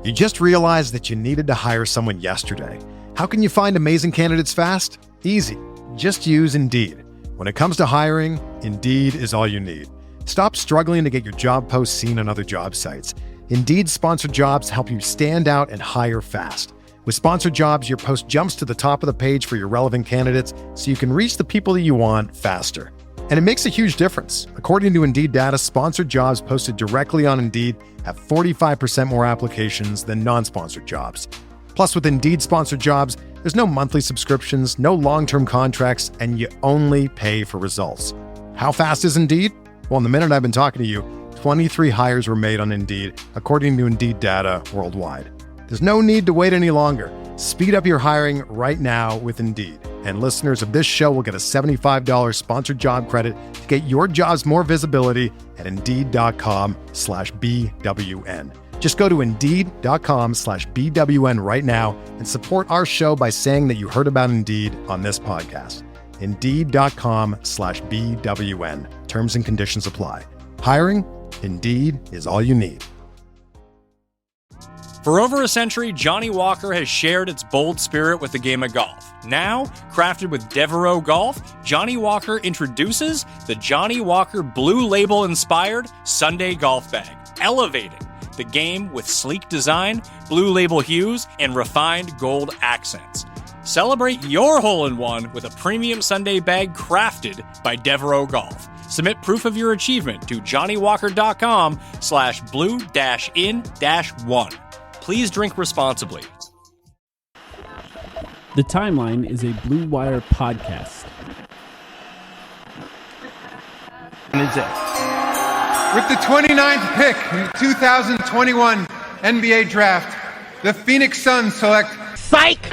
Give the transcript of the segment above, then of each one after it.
You just realized that you needed to hire someone yesterday. How can you find amazing candidates fast? Easy. Just use Indeed. When it comes to hiring, Indeed is all you need. Stop struggling to get your job posts seen on other job sites. Indeed sponsored jobs help you stand out and hire fast. With sponsored jobs, your post jumps to the top of the page for your relevant candidates so you can reach the people that you want faster. And it makes a huge difference. According to Indeed data, sponsored jobs posted directly on Indeed have 45% more applications than non-sponsored jobs. Plus, with Indeed sponsored jobs, there's no monthly subscriptions, no long-term contracts, and you only pay for results. How fast is Indeed? Well, in the minute I've been talking to you, 23 hires were made on Indeed, according to Indeed data worldwide. There's no need to wait any longer. Speed up your hiring right now with Indeed. And listeners of this show will get a $75 sponsored job credit to get your jobs more visibility at Indeed.com/BWN. Just go to Indeed.com/BWN right now and support our show by saying that you heard about Indeed on this podcast. Indeed.com/BWN. Terms and conditions apply. Hiring? Indeed is all you need. For over a century, Johnny Walker has shared its bold spirit with the game of golf. Now, crafted with Devereaux Golf, Johnny Walker introduces the Johnny Walker Blue Label-inspired Sunday Golf Bag, elevating the game with sleek design, Blue Label hues, and refined gold accents. Celebrate your hole-in-one with a premium Sunday bag crafted by Devereaux Golf. Submit proof of your achievement to johnnyWalker.com/blue-in-1. Please drink responsibly. The Timeline is a Blue Wire podcast. With the 29th pick in the 2021 NBA Draft, the Phoenix Suns select Psych!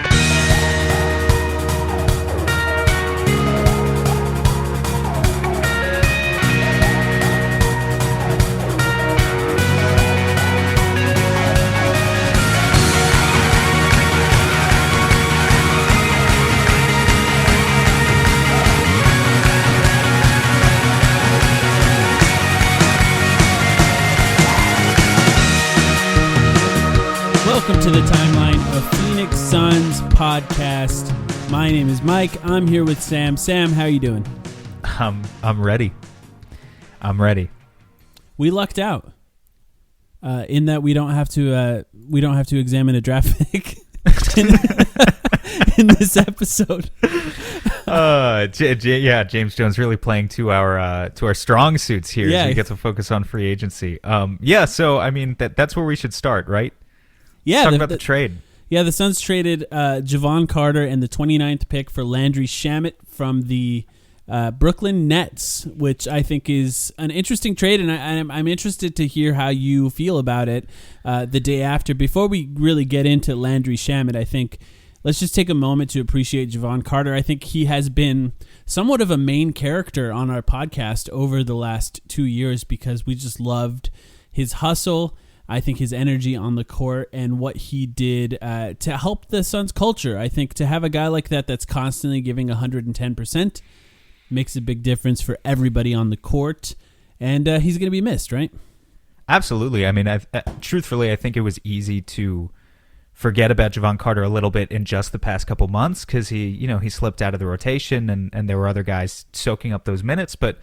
Welcome to the Timeline of Phoenix Suns podcast. My name is Mike. I'm here with Sam. Sam, how you doing? I'm ready. I'm ready. We lucked out in that we don't have to examine a draft pick in this episode. James Jones really playing to our strong suits here. Yeah, as we get to focus on free agency. So I mean that's where we should start, right? Yeah, talk about the trade. Yeah, the Suns traded Jevon Carter and the 29th pick for Landry Shamet from the Brooklyn Nets, which I think is an interesting trade, and I'm interested to hear how you feel about it the day after. Before we really get into Landry Shamet, I think let's just take a moment to appreciate Jevon Carter. I think he has been somewhat of a main character on our podcast over the last 2 years because we just loved his hustle. I think his energy on the court and what he did to help the Suns culture. I think to have a guy like that that's constantly giving 110% makes a big difference for everybody on the court. And he's going to be missed, right? Absolutely. I mean, truthfully, I think it was easy to forget about Jevon Carter a little bit in just the past couple months because he slipped out of the rotation and there were other guys soaking up those minutes. But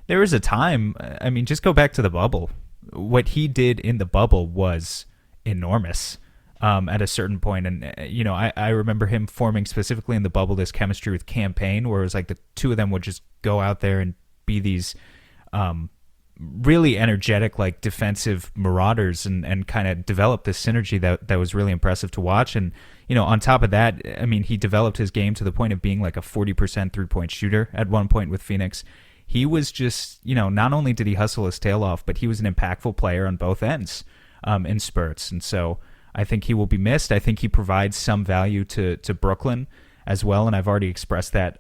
there was a time, I mean, just go back to the bubble. What he did in the bubble was enormous at a certain point. And, I remember him forming specifically in the bubble this chemistry with Campaign where it was like the two of them would just go out there and be these really energetic, like defensive marauders and kind of develop this synergy that was really impressive to watch. And, on top of that, I mean, he developed his game to the point of being like a 40% three-point shooter at one point with Phoenix. He was just, not only did he hustle his tail off, but he was an impactful player on both ends in spurts. And so I think he will be missed. I think he provides some value to Brooklyn as well. And I've already expressed that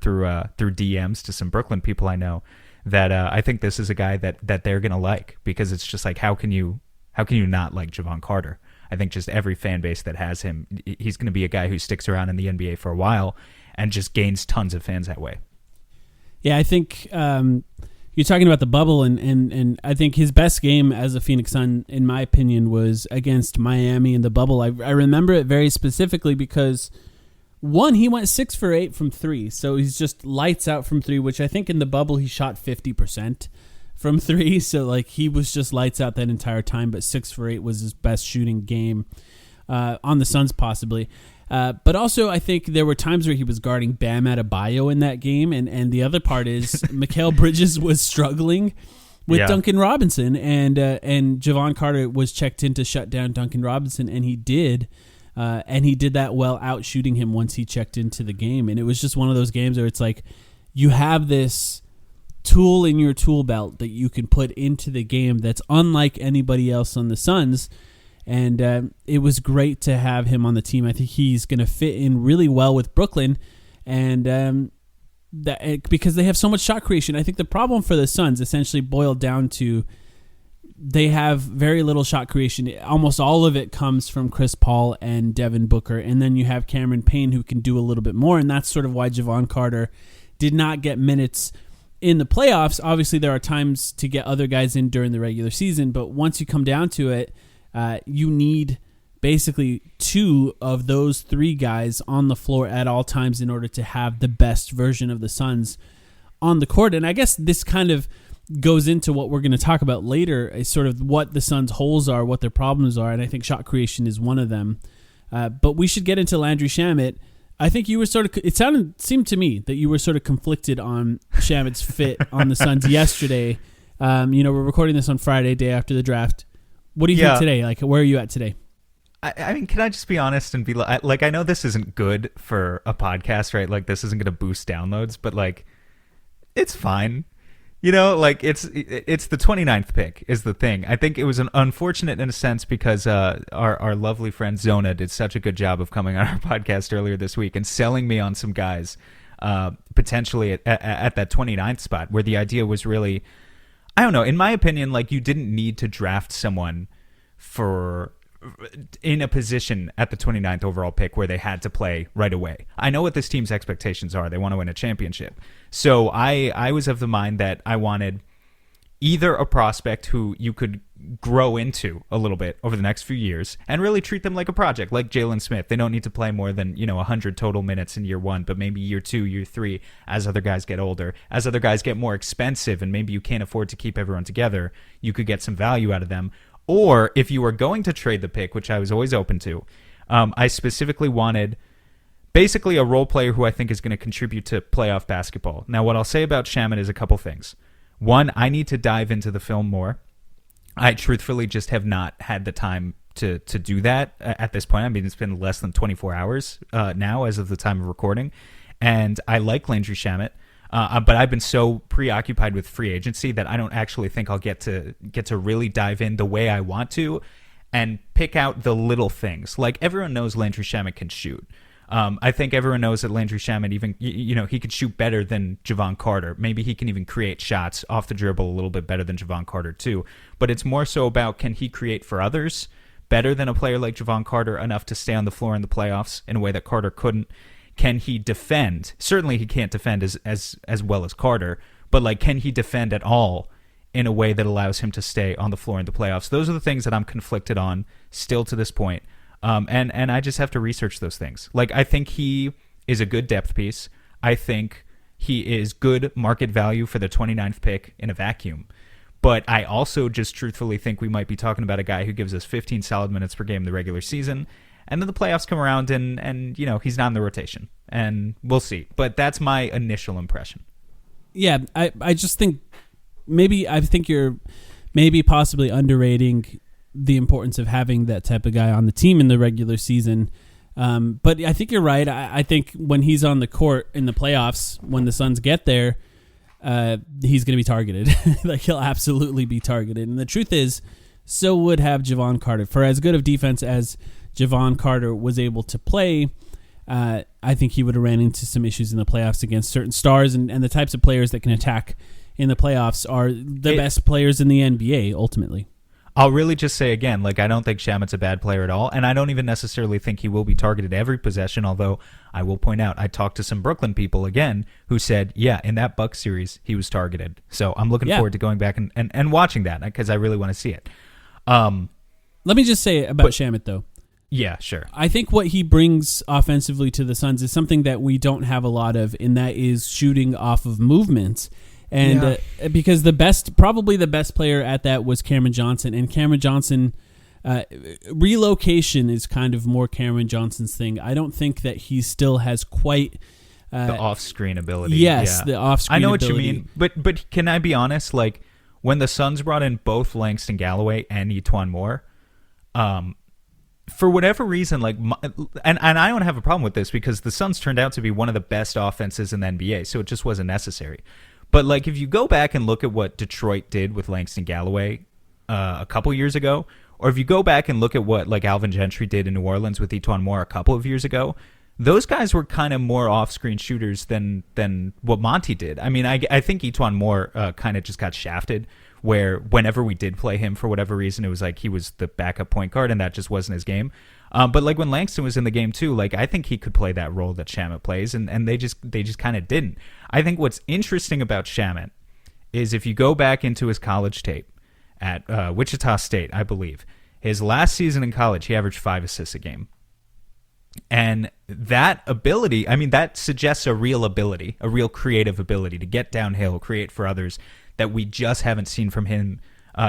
through DMs to some Brooklyn people I know that I think this is a guy that they're going to like because it's just like, how can you not like Jevon Carter? I think just every fan base that has him, he's going to be a guy who sticks around in the NBA for a while and just gains tons of fans that way. Yeah, I think you're talking about the bubble, and I think his best game as a Phoenix Sun, in my opinion, was against Miami in the bubble. I remember it very specifically because, one, he went 6 for 8 from 3, so he's just lights out from 3, which I think in the bubble he shot 50% from 3, so like he was just lights out that entire time, but 6 for 8 was his best shooting game on the Suns possibly. But also, I think there were times where he was guarding Bam Adebayo in that game, and the other part is Mikal Bridges was struggling with Duncan Robinson, and Jevon Carter was checked in to shut down Duncan Robinson, and he did that well, out shooting him once he checked into the game. And it was just one of those games where it's like you have this tool in your tool belt that you can put into the game that's unlike anybody else on the Suns. And it was great to have him on the team. I think he's going to fit in really well with Brooklyn, and because they have so much shot creation. I think the problem for the Suns essentially boiled down to they have very little shot creation. Almost all of it comes from Chris Paul and Devin Booker, and then you have Cameron Payne who can do a little bit more, and that's sort of why Jevon Carter did not get minutes in the playoffs. Obviously, there are times to get other guys in during the regular season, but once you come down to it, you need basically 2 of those 3 guys on the floor at all times in order to have the best version of the Suns on the court. And I guess this kind of goes into what we're going to talk about later, is sort of what the Suns' holes are, what their problems are, and I think shot creation is one of them. But we should get into Landry Shamet. I think you were seemed to me that you were sort of conflicted on Shamet's fit on the Suns yesterday. We're recording this on Friday, day after the draft. What do you think today? Like, where are you at today? I mean, can I just be honest and be like, I know this isn't good for a podcast, right? Like, this isn't going to boost downloads, but like, it's fine. Like it's the 29th pick is the thing. I think it was an unfortunate in a sense because our lovely friend Zona did such a good job of coming on our podcast earlier this week and selling me on some guys potentially at that 29th spot, where the idea was really, I don't know, in my opinion, like, you didn't need to draft someone in a position at the 29th overall pick where they had to play right away. I know what this team's expectations are. They want to win a championship. So I was of the mind that I wanted either a prospect who you could grow into a little bit over the next few years and really treat them like a project, like Jalen Smith. They don't need to play more than 100 total minutes in year 1, but maybe year 2, year 3, as other guys get older, as other guys get more expensive, and maybe you can't afford to keep everyone together, you could get some value out of them. Or if you were going to trade the pick, which I was always open to, I specifically wanted basically a role player who I think is going to contribute to playoff basketball. Now, what I'll say about Shamet is a couple things. One, I need to dive into the film more. I truthfully just have not had the time to do that at this point. I mean, it's been less than 24 hours now as of the time of recording. And I like Landry Shamet, but I've been so preoccupied with free agency that I don't actually think I'll get to really dive in the way I want to and pick out the little things. Like, everyone knows Landry Shamet can shoot. I think everyone knows that Landry Shamet even, he could shoot better than Jevon Carter. Maybe he can even create shots off the dribble a little bit better than Jevon Carter too. But it's more so about, can he create for others better than a player like Jevon Carter, enough to stay on the floor in the playoffs in a way that Carter couldn't? Can he defend? Certainly he can't defend as well as Carter, but like, can he defend at all in a way that allows him to stay on the floor in the playoffs? Those are the things that I'm conflicted on still to this point. And I just have to research those things. Like, I think he is a good depth piece. I think he is good market value for the 29th pick in a vacuum. But I also just truthfully think we might be talking about a guy who gives us 15 solid minutes per game in the regular season, and then the playoffs come around and he's not in the rotation. And we'll see. But that's my initial impression. Yeah, I just think you're maybe possibly underrating the importance of having that type of guy on the team in the regular season. But I think you're right. I think when he's on the court in the playoffs, when the Suns get there, he's going to be targeted. Like, he'll absolutely be targeted. And the truth is, so would have Jevon Carter. For as good of defense as Jevon Carter was able to play, I think he would have ran into some issues in the playoffs against certain stars, and the types of players that can attack in the playoffs are the best players in the NBA, ultimately. I'll really just say again, like, I don't think Shamet's a bad player at all, and I don't even necessarily think he will be targeted every possession, although I will point out, I talked to some Brooklyn people, again, who said, yeah, in that Bucks series, he was targeted. So I'm looking forward to going back and watching that, because I really want to see it. Let me just say about Shamet, though. Yeah, sure. I think what he brings offensively to the Suns is something that we don't have a lot of, and that is shooting off of movements. And because probably the best player at that was Cameron Johnson, and Cameron Johnson, relocation is kind of more Cameron Johnson's thing. I don't think that he still has quite the off-screen ability. Yes, the off-screen. I know ability. what you mean, but can I be honest? Like, when the Suns brought in both Langston Galloway and Etuan Moore, for whatever reason, like, and I don't have a problem with this because the Suns turned out to be one of the best offenses in the NBA, so it just wasn't necessary. But, like, if you go back and look at what Detroit did with Langston Galloway a couple years ago, or if you go back and look at what, like, Alvin Gentry did in New Orleans with Etuan Moore a couple of years ago, those guys were kind of more off-screen shooters than what Monty did. I mean, I think Etuan Moore kind of just got shafted, where whenever we did play him for whatever reason, it was like he was the backup point guard, and that just wasn't his game. But like when Langston was in the game too, like I think he could play that role that Shamet plays, and they just kind of didn't. I think what's interesting about Shamet is if you go back into his college tape at Wichita State, I believe, his last season in college, he averaged 5 assists a game. And that ability, I mean, that suggests a real ability, a real creative ability to get downhill, create for others that we just haven't seen from him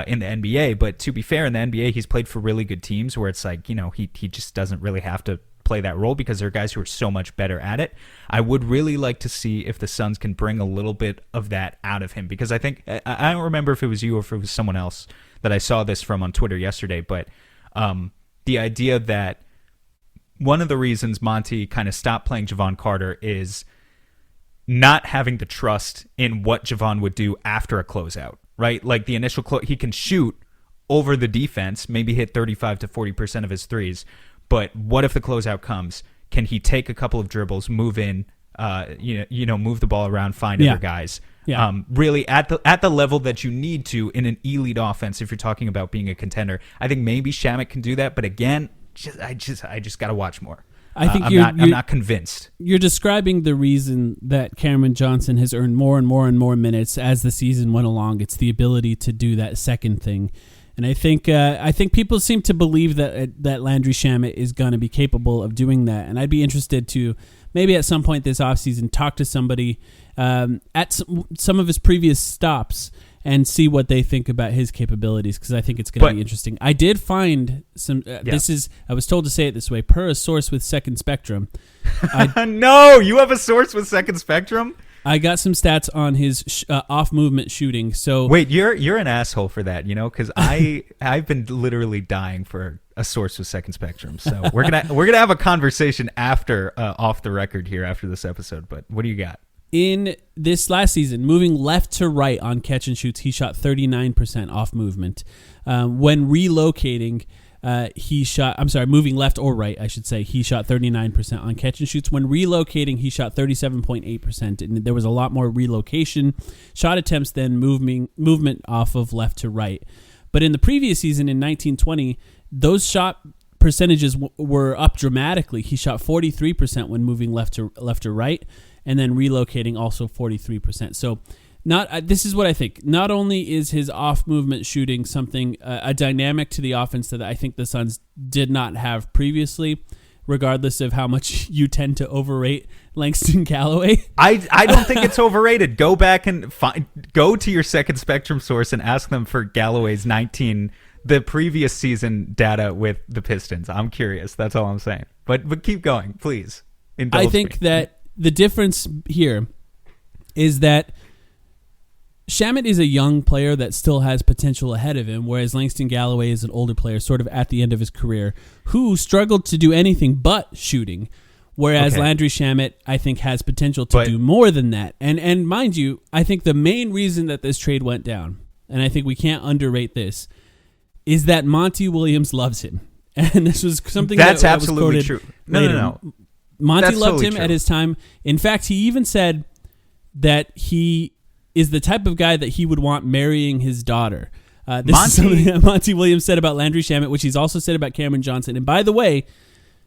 in the NBA. But to be fair, in the NBA, he's played for really good teams where it's like, you know, he just doesn't really have to play that role because there are guys who are so much better at it. I would really like to see if the Suns can bring a little bit of that out of him, because I think, I don't remember if it was you or if it was someone else that I saw this from on Twitter yesterday, but the idea that one of the reasons Monty kind of stopped playing Jevon Carter is not having the trust in what Jevon would do after a closeout, right? Like the initial he can shoot over the defense, maybe hit 35 to 40% of his threes, but what if the closeout comes? Can he take a couple of dribbles, move in, move the ball around, find other guys? Yeah. Really at the level that you need to in an elite offense if you're talking about being a contender. I think maybe Shamet can do that, but again, I just got to watch more. I think I'm not convinced. You're describing the reason that Cameron Johnson has earned more and more and more minutes as the season went along. It's the ability to do that second thing, and I think people seem to believe that Landry Shamet is going to be capable of doing that. And I'd be interested to maybe at some point this offseason talk to somebody at some of his previous stops and see what they think about his capabilities, because I think it's going to be interesting. I did find some. I was told to say it this way, per a source with Second Spectrum. No, you have a source with Second Spectrum? I got some stats on his off-movement shooting. So wait, you're an asshole for that, you know? Because I've been literally dying for a source with Second Spectrum. So we're gonna have a conversation after off the record here after this episode. But what do you got? In this last season, moving left to right on catch and shoots, he shot 39% off movement. When relocating, moving left or right, I should say, he shot 39% on catch and shoots. When relocating, he shot 37.8%. And there was a lot more relocation shot attempts than movement off of left to right. But in the previous season, in 1920, those shot percentages were up dramatically. He shot 43% when moving left to right, and then relocating also 43%. So this is what I think. Not only is his off-movement shooting something, a dynamic to the offense that I think the Suns did not have previously, regardless of how much you tend to overrate Langston Galloway. I don't think it's overrated. Go back and go to your Second Spectrum source and ask them for Galloway's the previous season data with the Pistons. I'm curious. That's all I'm saying. But keep going, please. I think that the difference here is that Shamet is a young player that still has potential ahead of him, whereas Langston Galloway is an older player, sort of at the end of his career, who struggled to do anything but shooting, whereas Landry Shamet, I think, has potential to do more than that. And mind you, I think the main reason that this trade went down, and I think we can't underrate this, is that Monty Williams loves him. And this was something that's that absolutely was true. Later. No. Monty That's loved totally him true. at his time. In fact, he even said that he is the type of guy that he would want marrying his daughter. This is something that Monty Williams said about Landry Shamet, which he's also said about Cameron Johnson. And by the way,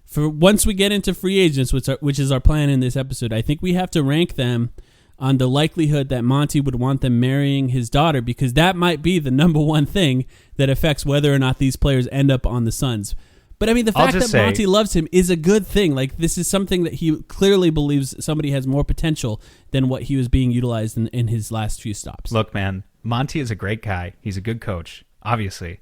for once we get into free agents, which is our plan in this episode, I think we have to rank them on the likelihood that Monty would want them marrying his daughter, because that might be the number one thing that affects whether or not these players end up on the Suns. But I mean, the fact that Monty loves him is a good thing. Like, this is something that he clearly believes somebody has more potential than what he was being utilized in his last few stops. Look, man, Monty is a great guy. He's a good coach, obviously.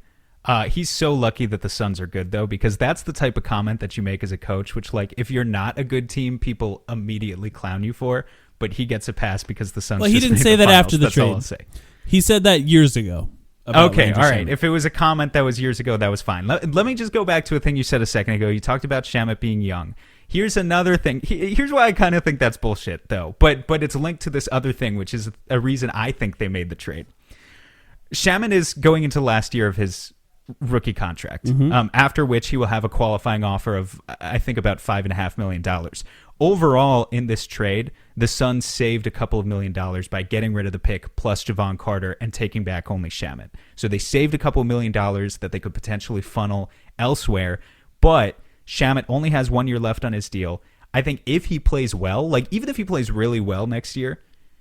He's so lucky that the Suns are good, though, because that's the type of comment that you make as a coach, which, like, if you're not a good team, people immediately clown you for. But he gets a pass because the Suns. Well, he didn't say that finals. after the That's trade. all I'll say. He said that years ago. Okay, all right. If it was a comment that was years ago, that was fine. Let me just go back to a thing you said a second ago. You talked about Shamet being young. Here's another thing. Here's why I kind of think that's bullshit, though. But it's linked to this other thing, which is a reason I think they made the trade. Shamet is going into last year of his rookie contract, after which he will have a qualifying offer of, I think, about $5.5 million. Overall, in this trade, the Suns saved a couple of $1 million by getting rid of the pick plus Jevon Carter and taking back only Shamet. So they saved a couple of $1 million that they could potentially funnel elsewhere, but Shamet only has 1 year left on his deal. I think if he plays well, like even if he plays really well next year,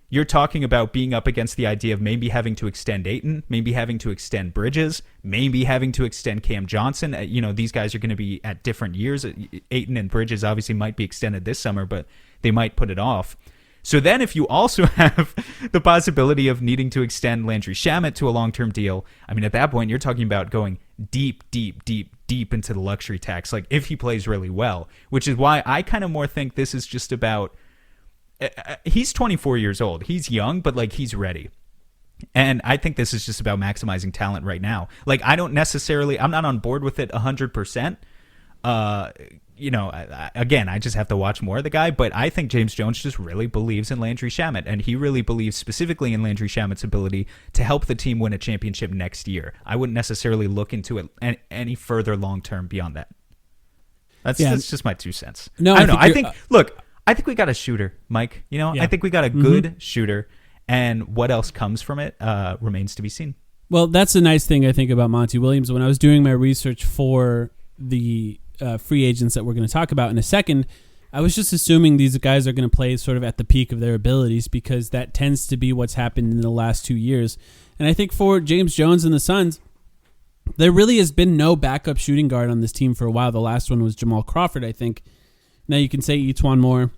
you're talking about being up against the idea of maybe having to extend Ayton, maybe having to extend Bridges, maybe having to extend Cam Johnson. These guys are going to be at different years. Ayton and Bridges obviously might be extended this summer, but they might put it off. So then if you also have the possibility of needing to extend Landry Shamet to a long-term deal, I mean, at that point, you're talking about going deep into the luxury tax, like if he plays really well, which is why I kind of more think this is just about... He's 24 years old. He's young, but like he's ready. And I think this is just about maximizing talent right now. Like I'm not on board with it 100%. Again, I just have to watch more of the guy, but I think James Jones just really believes in Landry Shamet, and he really believes specifically in Landry Shamet's ability to help the team win a championship next year. I wouldn't necessarily look into it any further long-term beyond that. That's just my 2 cents. No, I think I think we got a shooter, Mike. I think we got a good shooter, and what else comes from it remains to be seen. Well, that's the nice thing I think about Monty Williams. When I was doing my research for the free agents that we're going to talk about in a second, I was just assuming these guys are going to play sort of at the peak of their abilities, because that tends to be what's happened in the last 2 years. And I think for James Jones and the Suns, there really has been no backup shooting guard on this team for a while. The last one was Jamal Crawford, I think. Now you can say Etuan Moore,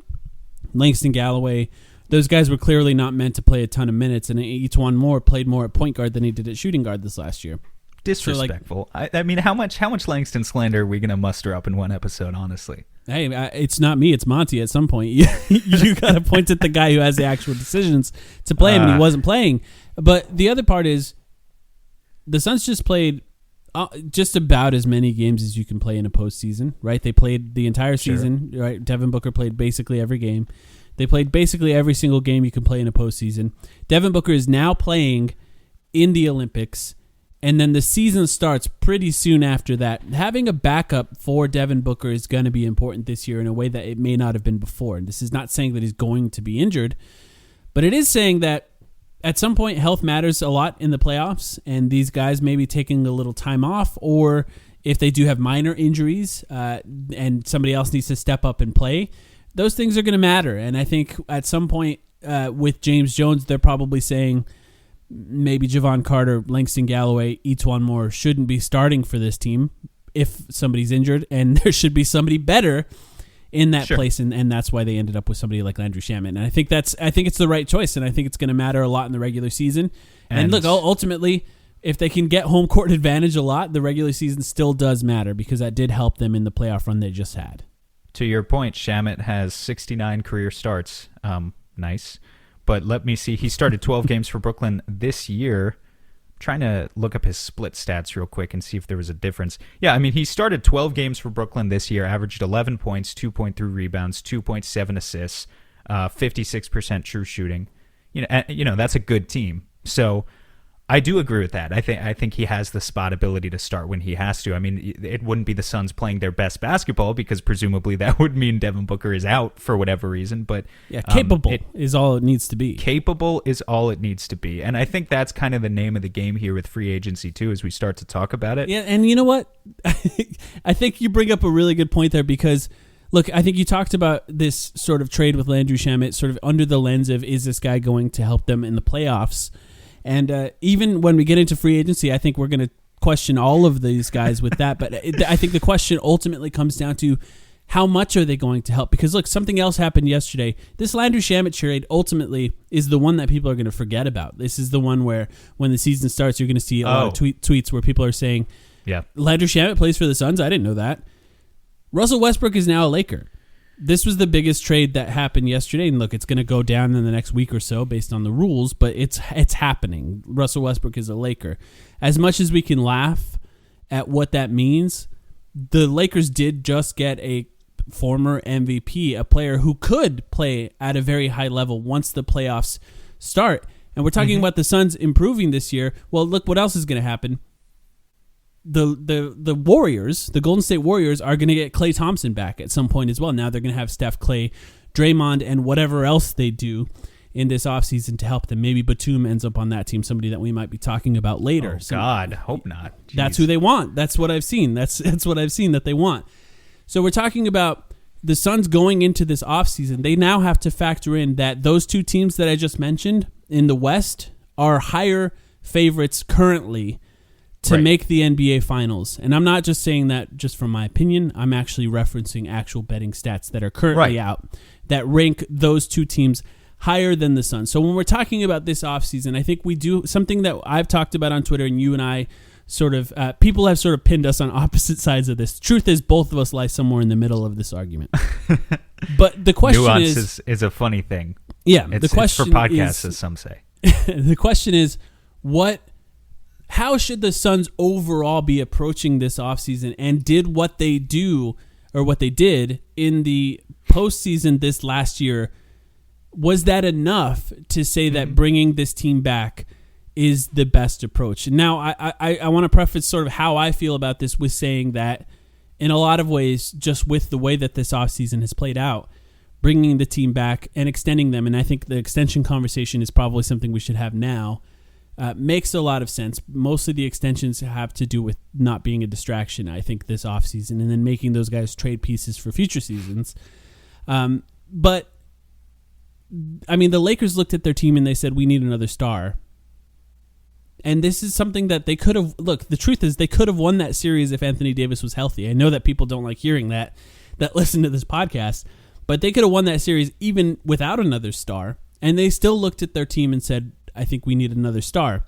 Langston Galloway. Those guys were clearly not meant to play a ton of minutes, and Etuan Moore played more at point guard than he did at shooting guard this last year. Disrespectful. So, I mean, how much Langston slander are we going to muster up in one episode, honestly? Hey, it's not me, it's Monty at some point. You got to point at the guy who has the actual decisions to play him, and he wasn't playing. But the other part is, the Suns just played just about as many games as you can play in a postseason, right? They played the entire season, right? Devin Booker played basically every game. They played basically every single game you can play in a postseason. Devin Booker is now playing in the Olympics, and then the season starts pretty soon after that. Having a backup for Devin Booker is going to be important this year in a way that it may not have been before. And this is not saying that he's going to be injured, but it is saying that at some point, health matters a lot in the playoffs, and these guys may be taking a little time off, or if they do have minor injuries and somebody else needs to step up and play, those things are going to matter. And I think at some point with James Jones, they're probably saying maybe Jevon Carter, Langston Galloway, Etuan Moore shouldn't be starting for this team if somebody's injured, and there should be somebody better in that place, and that's why they ended up with somebody like Landry Shamet. And I think it's the right choice, and I think it's going to matter a lot in the regular season. And look, ultimately, if they can get home court advantage a lot, the regular season still does matter, because that did help them in the playoff run they just had. To your point, Shamet has 69 career starts. Nice. But let me see. He started 12 games for Brooklyn this year. Trying to look up his split stats real quick and see if there was a difference. Yeah, I mean, he started 12 games for Brooklyn this year, averaged 11 points, 2.3 rebounds, 2.7 assists, 56% true shooting. That's a good team. So I do agree with that. I think he has the spot ability to start when he has to. I mean, it wouldn't be the Suns playing their best basketball because presumably that would mean Devin Booker is out for whatever reason. But capable is all it needs to be. Capable is all it needs to be. And I think that's kind of the name of the game here with free agency too, as we start to talk about it. Yeah, and you know what? I think you bring up a really good point there because, look, I think you talked about this sort of trade with Landry Shamet sort of under the lens of, is this guy going to help them in the playoffs? And even when we get into free agency, I think we're going to question all of these guys with that. But I think the question ultimately comes down to how much are they going to help? Because, look, something else happened yesterday. This Landry Shamet trade ultimately is the one that people are going to forget about. This is the one where when the season starts, you're going to see a lot of tweets where people are saying, Landry Shamet plays for the Suns? I didn't know that. Russell Westbrook is now a Laker. This was the biggest trade that happened yesterday, and look, it's going to go down in the next week or so based on the rules, but it's happening. Russell Westbrook is a Laker. As much as we can laugh at what that means, the Lakers did just get a former MVP, a player who could play at a very high level once the playoffs start. And we're talking about the Suns improving this year. Well, look what else is going to happen. The Warriors, the Golden State Warriors, are going to get Klay Thompson back at some point as well. Now they're going to have Steph, Klay, Draymond, and whatever else they do in this offseason to help them. Maybe Batum ends up on that team, somebody that we might be talking about later. Oh, God, hope not. Jeez. That's who they want. That's what I've seen. That's what I've seen that they want. So we're talking about the Suns going into this offseason. They now have to factor in that those two teams that I just mentioned in the West are higher favorites currently to make the NBA Finals. And I'm not just saying that just from my opinion. I'm actually referencing actual betting stats that are currently out that rank those two teams higher than the Suns. So when we're talking about this offseason, I think we do something that I've talked about on Twitter, and you and I sort of, people have sort of pinned us on opposite sides of this. Truth is, both of us lie somewhere in the middle of this argument. But the question Nuance is a funny thing. Yeah. The question it's for podcasts, as some say. The question is, how should the Suns overall be approaching this offseason, and did what they do or what they did in the postseason this last year, was that enough to say that bringing this team back is the best approach? And now I want to preface sort of how I feel about this with saying that in a lot of ways, just with the way that this offseason has played out, bringing the team back and extending them, and I think the extension conversation is probably something we should have now, makes a lot of sense. Most of the extensions have to do with not being a distraction, I think, this offseason, and then making those guys trade pieces for future seasons. But, I mean, the Lakers looked at their team and they said, we need another star. And this is something that they could have... Look, the truth is they could have won that series if Anthony Davis was healthy. I know that people don't like hearing that listen to this podcast, but they could have won that series even without another star, and they still looked at their team and said, I think we need another star.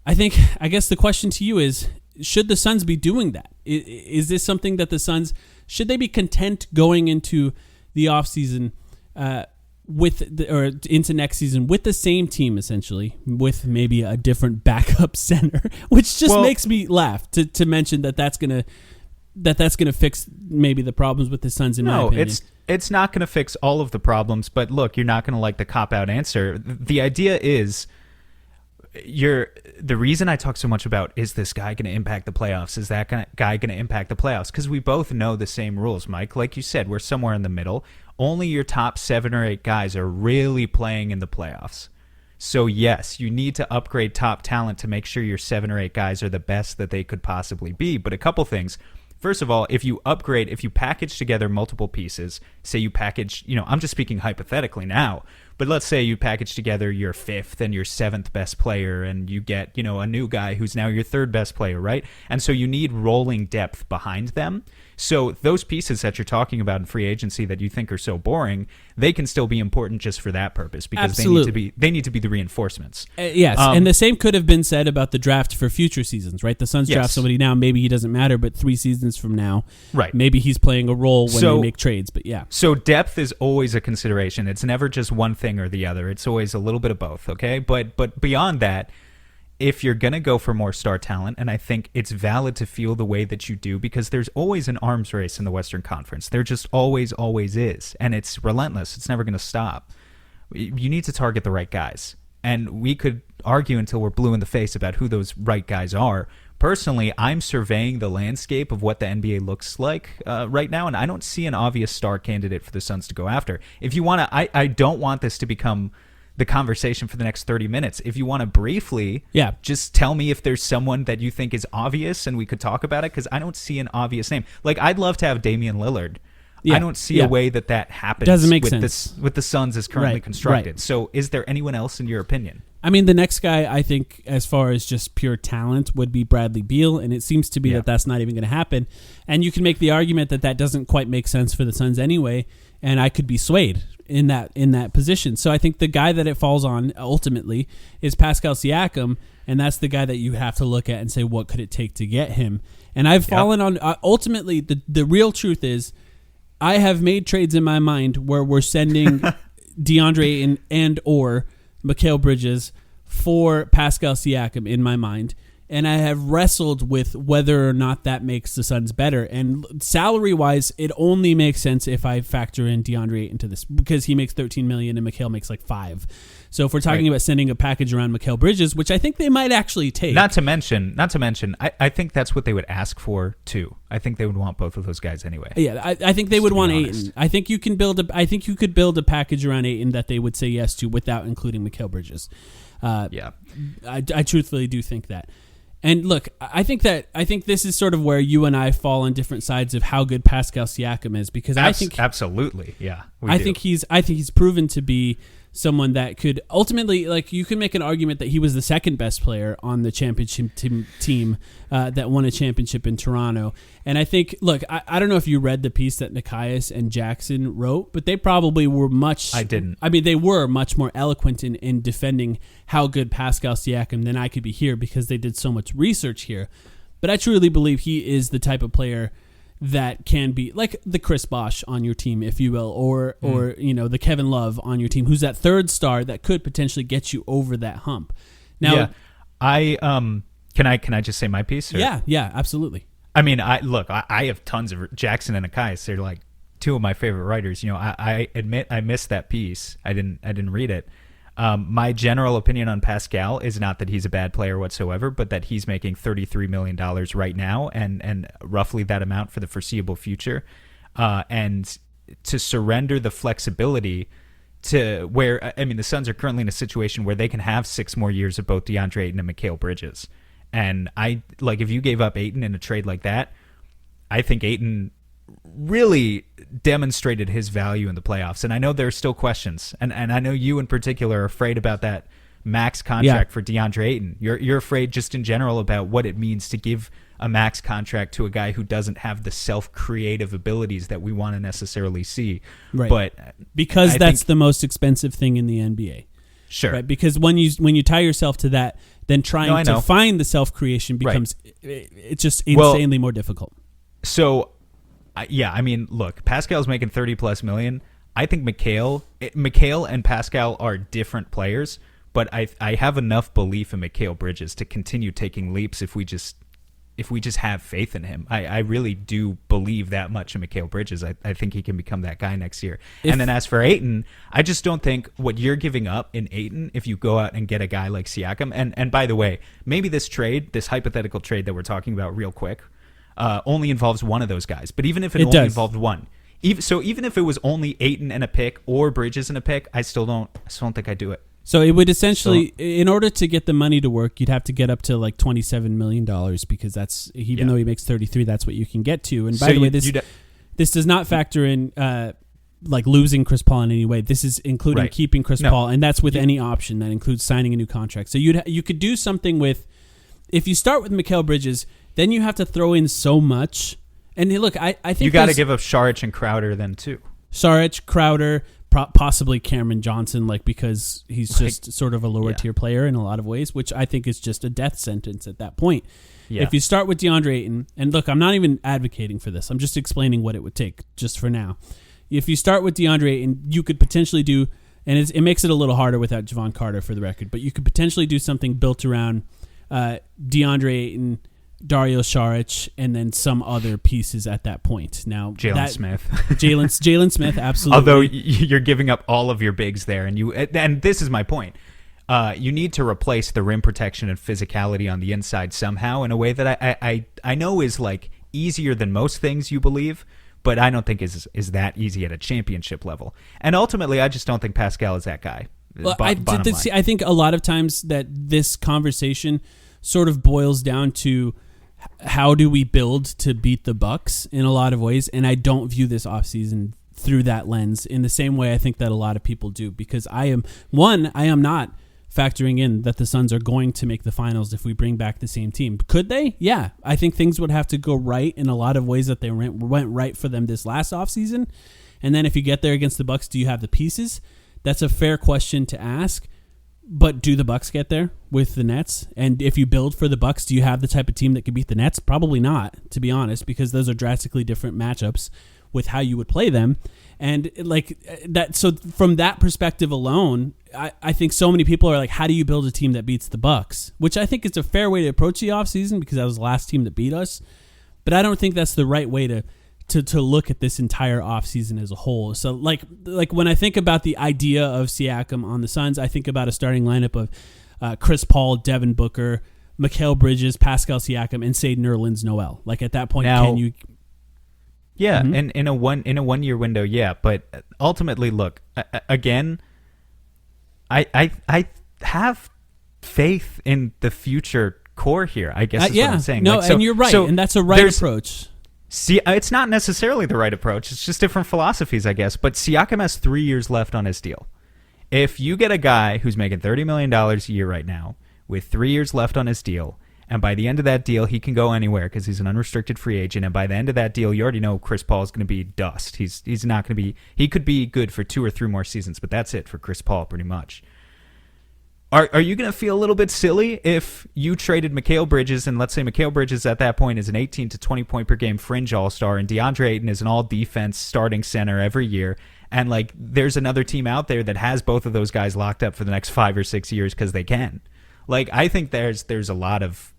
I guess the question to you is, should the Suns be doing that? Is this something that the Suns, should they be content going into the offseason or into next season with the same team, essentially, with maybe a different backup center, which just makes me laugh to mention that's gonna fix maybe the problems with the Suns, in my opinion. It's not going to fix all of the problems, but look, you're not going to like the cop-out answer. The idea is, the reason I talk so much about, is this guy going to impact the playoffs? Is that guy going to impact the playoffs? Because we both know the same rules, Mike. Like you said, we're somewhere in the middle. Only your top 7 or 8 guys are really playing in the playoffs. So yes, you need to upgrade top talent to make sure your 7 or 8 guys are the best that they could possibly be. But a couple things. First of all, if you package together multiple pieces, say you package, I'm just speaking hypothetically now, but let's say you package together your 5th and your 7th best player, and you get, a new guy who's now your 3rd best player, right? And so you need rolling depth behind them. So those pieces that you're talking about in free agency that you think are so boring, they can still be important just for that purpose, because they need to be the reinforcements. Yes, and the same could have been said about the draft for future seasons, right? The Suns draft somebody now, maybe he doesn't matter, but 3 seasons from now, right? Maybe he's playing a role when they make trades. But yeah, so depth is always a consideration. It's never just one thing or the other. It's always a little bit of both. Okay, but beyond that, if you're going to go for more star talent, and I think it's valid to feel the way that you do, because there's always an arms race in the Western Conference. There just always is, and it's relentless. It's never going to stop. You need to target the right guys. and we could argue until we're blue in the face about who those right guys are. Personally, I'm surveying the landscape of what the NBA looks like right now, and I don't see an obvious star candidate for the Suns to go after. If you want to, I don't want this to become the conversation for the next 30 minutes. If you want to briefly, just tell me if there's someone that you think is obvious and we could talk about it, because I don't see an obvious name. Like, I'd love to have Damian Lillard. I don't see a way that happens. Doesn't make with sense. With the Suns as currently constructed. Right. So is there anyone else in your opinion? I mean, the next guy, I think, as far as just pure talent, would be Bradley Beal, and it seems to be that that's not even going to happen. And you can make the argument that doesn't quite make sense for the Suns anyway, and I could be swayed in that position. So I think the guy that it falls on ultimately is Pascal Siakam, and that's the guy that you have to look at and say, what could it take to get him? And I've fallen on ultimately the real truth is I have made trades in my mind where we're sending DeAndre and or Mikal Bridges for Pascal Siakam in my mind, and I have wrestled with whether or not that makes the Suns better. And salary-wise, it only makes sense if I factor in DeAndre into this, because he makes $13 million and Mikal makes like $5 million. So if we're talking about sending a package around Mikal Bridges, which I think they might actually take. Not to mention, I think that's what they would ask for too. I think they would want both of those guys anyway. Yeah, I think they would want Ayton. I think you could build a package around Ayton that they would say yes to without including Mikal Bridges. I truthfully do think that. And look, I think this is sort of where you and I fall on different sides of how good Pascal Siakam is, because I think absolutely, I think he's proven to be someone that could ultimately, like, you can make an argument that he was the second best player on the championship team that won a championship in Toronto. And I think, look, I don't know if you read the piece that Nikias and Jackson wrote, but they probably were I didn't. I mean, they were much more eloquent in defending how good Pascal Siakam than I could be here, because they did so much research here. But I truly believe he is the type of player that can be like the Chris Bosh on your team, if you will, or the Kevin Love on your team, who's that third star that could potentially get you over that hump. Now, I can I just say my piece? Or? Yeah, absolutely. I mean, I have tons of Jackson and Nikias. They're like two of my favorite writers. You know, I admit I missed that piece. I didn't read it. My general opinion on Pascal is not that he's a bad player whatsoever, but that he's making $33 million right now and roughly that amount for the foreseeable future. And to surrender the flexibility to where, I mean, the Suns are currently in a situation where they can have 6 more years of both DeAndre Ayton and Mikal Bridges. And if you gave up Ayton in a trade like that, I think Ayton really demonstrated his value in the playoffs. And I know there are still questions, and I know you in particular are afraid about that max contract for DeAndre Ayton. You're afraid just in general about what it means to give a max contract to a guy who doesn't have the self-creative abilities that we want to necessarily see. Right. But because that's the most expensive thing in the NBA. Sure. Right? Because when you tie yourself to that, then trying to find the self-creation becomes it's just insanely more difficult. So I mean, look, Pascal's making $30+ million. I think Mikal and Pascal are different players, but I have enough belief in Mikal Bridges to continue taking leaps if we just have faith in him. I really do believe that much in Mikal Bridges. I think he can become that guy next year. And then as for Ayton, I just don't think what you're giving up in Ayton, if you go out and get a guy like Siakam, and by the way, maybe this hypothetical trade that we're talking about real quick, only involves one of those guys. But even if it only involved one, even if it was only Ayton and a pick or Bridges and a pick, I still don't think I'd do it. So it would essentially, in order to get the money to work, you'd have to get up to like $27 million, because that's, even though he makes 33, that's what you can get to. And by the way, this does not factor in like losing Chris Paul in any way. This is including keeping Chris Paul, and that's with any option that includes signing a new contract. So you could do something with, if you start with Mikal Bridges, then you have to throw in so much. And look, I think you got to give up Saric and Crowder then too. Saric, Crowder, possibly Cameron Johnson, because he's just sort of a lower tier player in a lot of ways, which I think is just a death sentence at that point. Yeah. If you start with DeAndre Ayton, and look, I'm not even advocating for this. I'm just explaining what it would take just for now. If you start with DeAndre Ayton, you could potentially do, and it makes it a little harder without Jevon Carter for the record, but you could potentially do something built around DeAndre Ayton, Dario Saric, and then some other pieces at that point. Now, Jalen Smith, absolutely. Although you're giving up all of your bigs there, and this is my point. You need to replace the rim protection and physicality on the inside somehow in a way that I know is like easier than most things you believe, but I don't think is that easy at a championship level. And ultimately, I just don't think Pascal is that guy. Well, I think a lot of times that this conversation sort of boils down to how do we build to beat the Bucks in a lot of ways, and I don't view this offseason through that lens in the same way I think that a lot of people do, because I am not factoring in that the Suns are going to make the finals if we bring back the same team. Could they? Yeah. I think things would have to go right in a lot of ways that they went right for them this last offseason. And then if you get there against the Bucks, do you have the pieces? That's a fair question to ask. But do the Bucks get there with the Nets? And if you build for the Bucks, do you have the type of team that could beat the Nets? Probably not, to be honest, because those are drastically different matchups with how you would play them. And like that, so from that perspective alone, I think so many people are like, how do you build a team that beats the Bucks? Which I think is a fair way to approach the offseason, because that was the last team that beat us. But I don't think that's the right way to look at this entire offseason as a whole. So like when I think about the idea of Siakam on the Suns, I think about a starting lineup of Chris Paul, Devin Booker, Mikal Bridges, Pascal Siakam, and say Nerlens Noel. Like at that point, now, can you? Yeah, and in a 1 year window, yeah. But ultimately, look, again, I have faith in the future core here, I guess is what I'm saying. No, like, so, and you're right, so and that's a right approach. See, it's not necessarily the right approach. It's just different philosophies, I guess. But Siakam has 3 years left on his deal. If you get a guy who's making $30 million a year right now with 3 years left on his deal, and by the end of that deal, he can go anywhere because he's an unrestricted free agent, and by the end of that deal, you already know Chris Paul is going to be dust. He's not going to be – he could be good for 2 or 3 more seasons, but that's it for Chris Paul pretty much. Are you going to feel a little bit silly if you traded Mikal Bridges, and let's say Mikal Bridges at that point is an 18 to 20 point per game fringe all-star, and DeAndre Ayton is an all-defense starting center every year, and like there's another team out there that has both of those guys locked up for the next 5 or 6 years because they can. Like I think there's a lot of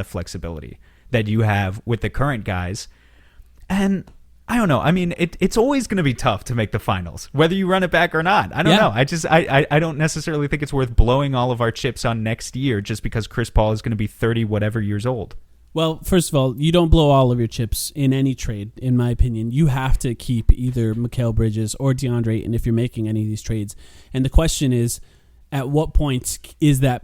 flexibility that you have with the current guys, and I don't know. I mean, it's always going to be tough to make the finals, whether you run it back or not. I don't know. I don't necessarily think it's worth blowing all of our chips on next year just because Chris Paul is going to be 30 whatever years old. Well, first of all, you don't blow all of your chips in any trade, in my opinion. You have to keep either Mikal Bridges or DeAndre Ayton if you're making any of these trades. And the question is, at what point is it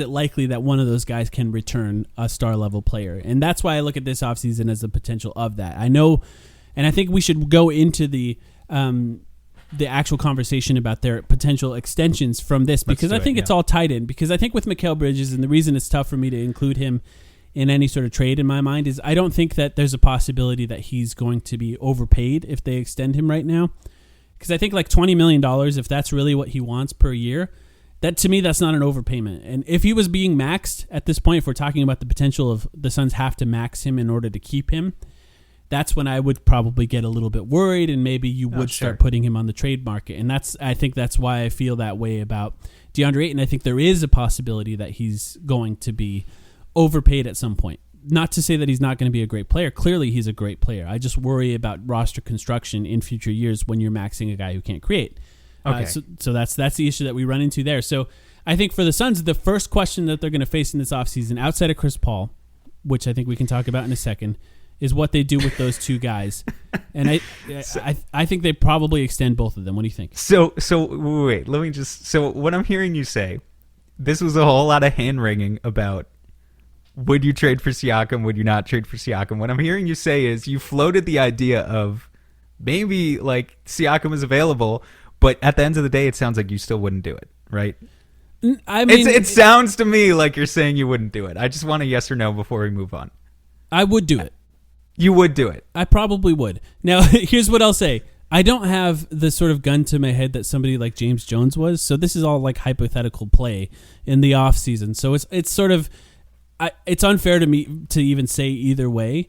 likely that one of those guys can return a star level player? And that's why I look at this offseason as the potential of that. I know, and I think we should go into the actual conversation about their potential extensions from this, because I think it's all tied in. Because I think with Mikal Bridges, and the reason it's tough for me to include him in any sort of trade in my mind is I don't think that there's a possibility that he's going to be overpaid if they extend him right now. Because I think like $20 million, if that's really what he wants per year, that to me, that's not an overpayment. And if he was being maxed at this point, if we're talking about the potential of the Suns have to max him in order to keep him, that's when I would probably get a little bit worried, and maybe you would start putting him on the trade market. And I think that's why I feel that way about DeAndre Ayton. I think there is a possibility that he's going to be overpaid at some point. Not to say that he's not going to be a great player. Clearly, he's a great player. I just worry about roster construction in future years when you're maxing a guy who can't create. Okay. So that's the issue that we run into there. So I think for the Suns, the first question that they're going to face in this offseason, outside of Chris Paul, which I think we can talk about in a second, is what they do with those two guys. And I think they probably extend both of them. What do you think? So wait, let me just. So what I'm hearing you say, this was a whole lot of hand-wringing about would you trade for Siakam, would you not trade for Siakam? What I'm hearing you say is you floated the idea of maybe like Siakam is available, but at the end of the day, it sounds like you still wouldn't do it, right? I mean, it sounds to me like you're saying you wouldn't do it. I just want a yes or no before we move on. I would do it. You would do it? I probably would. Now, here's what I'll say. I don't have the sort of gun to my head that somebody like James Jones was, so this is all like hypothetical play in the offseason. So it's sort of... it's unfair to me to even say either way.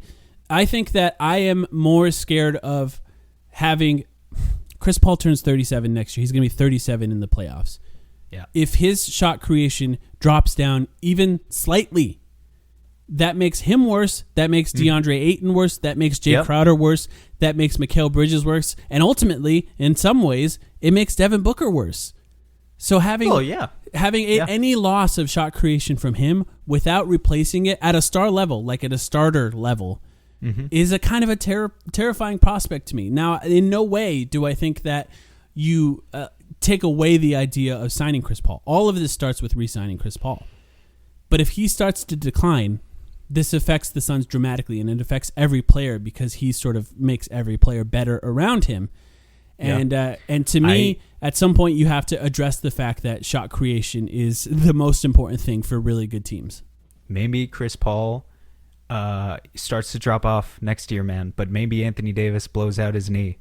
I think that I am more scared of having Chris Paul turns 37 next year. He's going to be 37 in the playoffs. Yeah. If his shot creation drops down even slightly, that makes him worse. That makes DeAndre Ayton worse. That makes Jay Crowder worse. That makes Mikal Bridges worse. And ultimately, in some ways, it makes Devin Booker worse. So having Yeah. any loss of shot creation from him without replacing it at a star level, like at a starter level, is a kind of a terrifying prospect to me. Now, in no way do I think that you take away the idea of signing Chris Paul. All of this starts with re-signing Chris Paul. But if he starts to decline, this affects the Suns dramatically, and it affects every player because he sort of makes every player better around him. And to me, at some point, you have to address the fact that shot creation is the most important thing for really good teams. Maybe Chris Paul starts to drop off next year, man. But maybe Anthony Davis blows out his knee.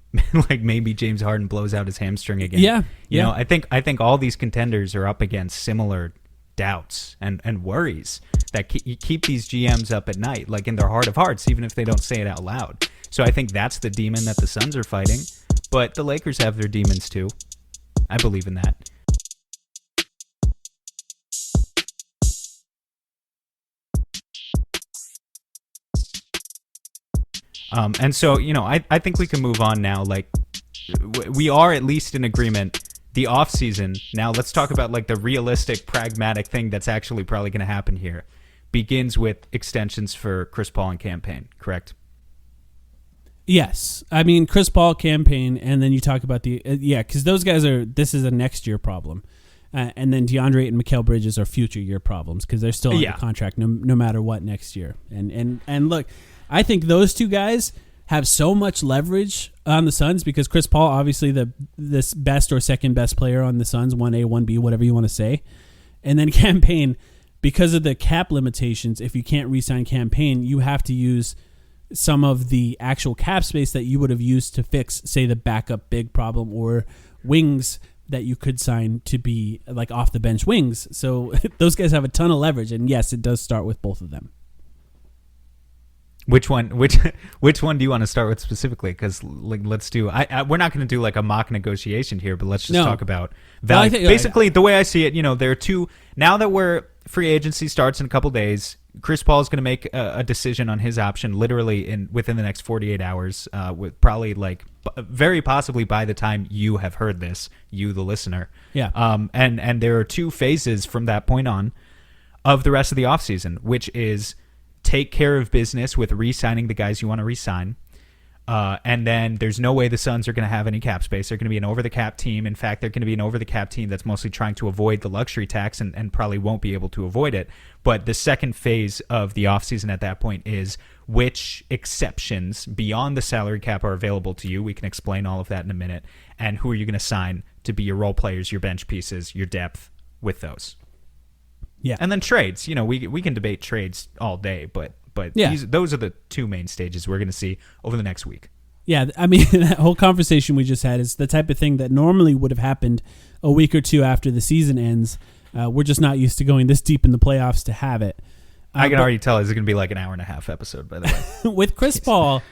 Like maybe James Harden blows out his hamstring again. You know, I think all these contenders are up against similar doubts and worries that keep these GMs up at night, like in their heart of hearts, even if they don't say it out loud. So I think that's the demon that the Suns are fighting. But the Lakers have their demons too. I believe in that. And so, you know, I think we can move on now. Like, we are at least in agreement. The offseason, now let's talk about like the realistic, pragmatic thing that's actually probably going to happen here, begins with extensions for Chris Paul and campaign, correct? Yes. I mean, Chris Paul, campaign, and then you talk about because those guys this is a next year problem. And then DeAndre and Mikal Bridges are future year problems because they're still under contract no matter what next year. And look, I think those two guys have so much leverage on the Suns because Chris Paul, obviously this best or second best player on the Suns, 1A, 1B, whatever you want to say. And then campaign, because of the cap limitations, if you can't re-sign campaign, you have to use some of the actual cap space that you would have used to fix, say, the backup big problem or wings that you could sign to be like off the bench wings. So those guys have a ton of leverage. And yes, it does start with both of them. Which one do you want to start with specifically? Because like, let's do. We're not going to do like a mock negotiation here, but let's just talk about value. Basically, the way I see it, you know, there are two. Now that free agency starts in a couple days, Chris Paul is going to make a decision on his option literally within the next 48 hours. With probably like very possibly by the time you have heard this, you the listener. Yeah. And there are two phases from that point on of the rest of the offseason, which is take care of business with re-signing the guys you want to re-sign. And then there's no way the Suns are going to have any cap space. They're going to be an over-the-cap team. In fact, they're going to be an over-the-cap team that's mostly trying to avoid the luxury tax and probably won't be able to avoid it. But the second phase of the offseason at that point is which exceptions beyond the salary cap are available to you. We can explain all of that in a minute. And who are you going to sign to be your role players, your bench pieces, your depth with those. Yeah. And then trades. You know, we can debate trades all day, but those are the two main stages we're going to see over the next week. Yeah, I mean, that whole conversation we just had is the type of thing that normally would have happened a week or two after the season ends. We're just not used to going this deep in the playoffs to have it. I can already tell it's going to be like an hour and a half episode, by the way. With Chris Paul,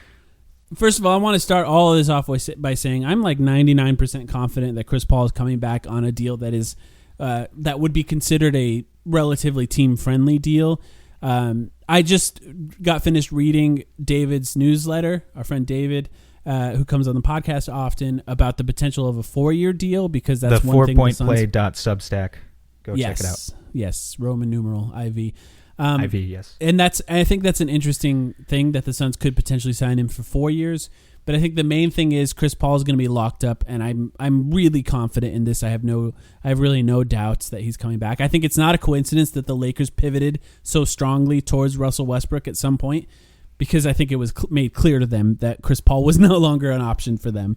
first of all, I want to start all of this off by saying I'm like 99% confident that Chris Paul is coming back on a deal that is that would be considered a relatively team-friendly deal. I just got finished reading David's newsletter, our friend David, who comes on the podcast often, about the potential of a 4-year deal because that's the one thing. 4pointplay.substack. Go check it out. Yes, Roman numeral IV. IV, yes. And I think that's an interesting thing that the Suns could potentially sign him for 4 years. But I think the main thing is Chris Paul is going to be locked up, and I'm really confident in this. I have really no doubts that he's coming back. I think it's not a coincidence that the Lakers pivoted so strongly towards Russell Westbrook at some point, because I think it was made clear to them that Chris Paul was no longer an option for them.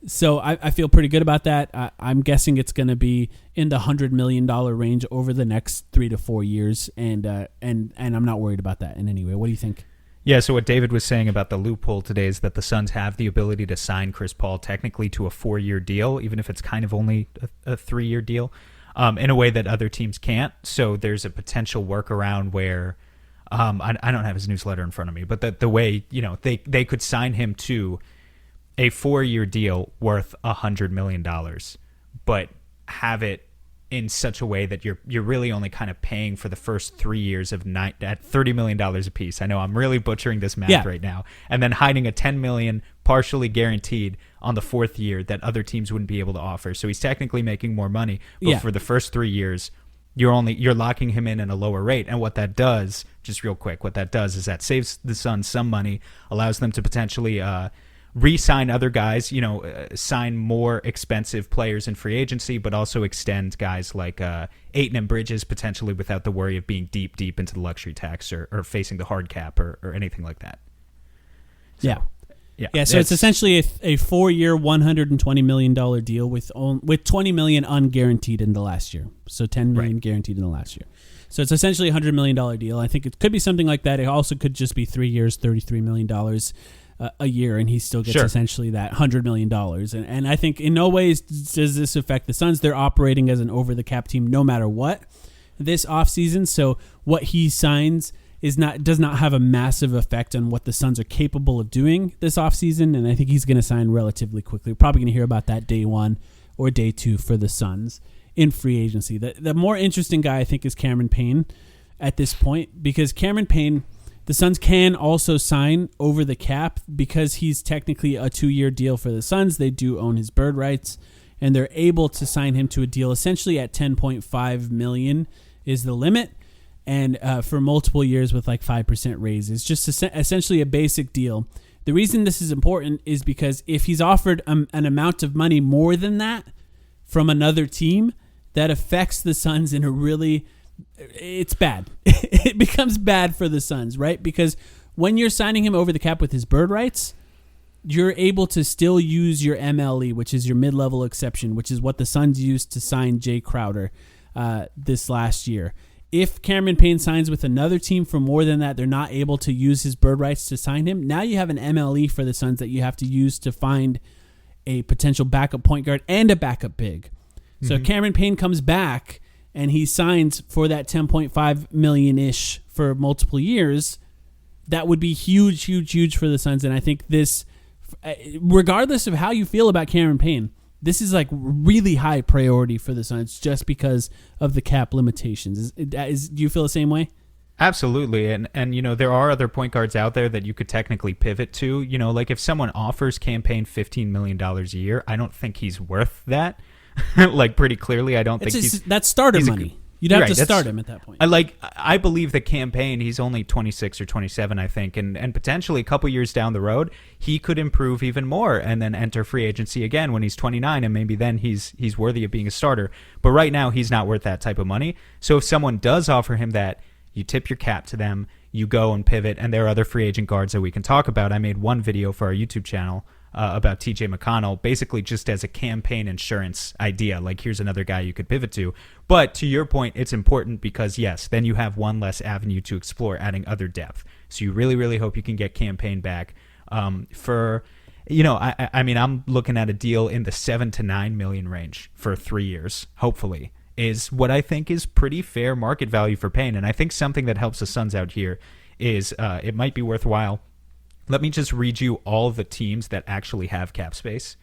So I feel pretty good about that. I'm guessing it's going to be in the $100 million range over the next 3 to 4 years, and I'm not worried about that in any way. What do you think? Yeah, so what David was saying about the loophole today is that the Suns have the ability to sign Chris Paul technically to a 4-year deal, even if it's kind of only a 3-year deal, in a way that other teams can't. So there's a potential workaround where I don't have his newsletter in front of me, but the way, you know, they could sign him to a 4-year deal worth $100 million, but have it in such a way that you're really only kind of paying for the first 3 years of at $30 million a piece. I know I'm really butchering this math right now. And then hiding a $10 million partially guaranteed on the fourth year that other teams wouldn't be able to offer. So he's technically making more money, but for the first 3 years, you're locking him in at a lower rate. And what that does, just real quick, is that saves the Suns some money, allows them to potentially re-sign other guys, sign more expensive players in free agency, but also extend guys like Ayton and Bridges potentially without the worry of being deep into the luxury tax or facing the hard cap or anything like that. So, so it's essentially a 4-year, $120 million deal with $20 million unguaranteed in the last year. So $10 million guaranteed in the last year. So it's essentially a $100 million deal. I think it could be something like that. It also could just be 3 years, $33 million a year, and he still gets essentially that $100 million. And I think in no ways does this affect the Suns. They're operating as an over-the-cap team no matter what this offseason. So what he signs does not have a massive effect on what the Suns are capable of doing this offseason, and I think he's going to sign relatively quickly. We're probably going to hear about that day 1 or day 2 for the Suns in free agency. The more interesting guy, I think, is Cameron Payne at this point, because Cameron Payne, the Suns can also sign over the cap because he's technically a 2-year deal for the Suns. They do own his bird rights, and they're able to sign him to a deal essentially at $10.5 million is the limit, and for multiple years with like 5% raises, just essentially a basic deal. The reason this is important is because if he's offered an amount of money more than that from another team, that affects the Suns in a really... It's bad. It becomes bad for the Suns, right? Because when you're signing him over the cap with his bird rights, you're able to still use your MLE, which is your mid-level exception, which is what the Suns used to sign Jay Crowder this last year. If Cameron Payne signs with another team for more than that, they're not able to use his bird rights to sign him. Now you have an MLE for the Suns that you have to use to find a potential backup point guard and a backup big. So Cameron Payne comes back and he signs for that $10.5 million-ish for multiple years. That would be huge for the Suns. And I think this, regardless of how you feel about Cameron Payne, this is like really high priority for the Suns just because of the cap limitations. Do you feel the same way? Absolutely. And there are other point guards out there that you could technically pivot to. Like if someone offers Cam Payne $15 million a year, I don't think he's worth that. Like pretty clearly, I don't think that's starter money. You'd have to start him at that point. I believe the campaign, he's only 26 or 27, I think, and potentially a couple years down the road, he could improve even more and then enter free agency again when he's 29, and maybe then he's worthy of being a starter. But right now, he's not worth that type of money. So if someone does offer him that, you tip your cap to them, you go and pivot, and there are other free agent guards that we can talk about. I made one video for our YouTube channel about TJ McConnell, basically just as a campaign insurance idea. Like, here's another guy you could pivot to. But to your point, it's important because, yes, then you have one less avenue to explore, adding other depth. So you really, really hope you can get campaign back for, I'm looking at a deal in the $7 to $9 million range for 3 years, hopefully, is what I think is pretty fair market value for Payne. And I think something that helps the Suns out here is it might be worthwhile. Let me just read you all the teams that actually have cap space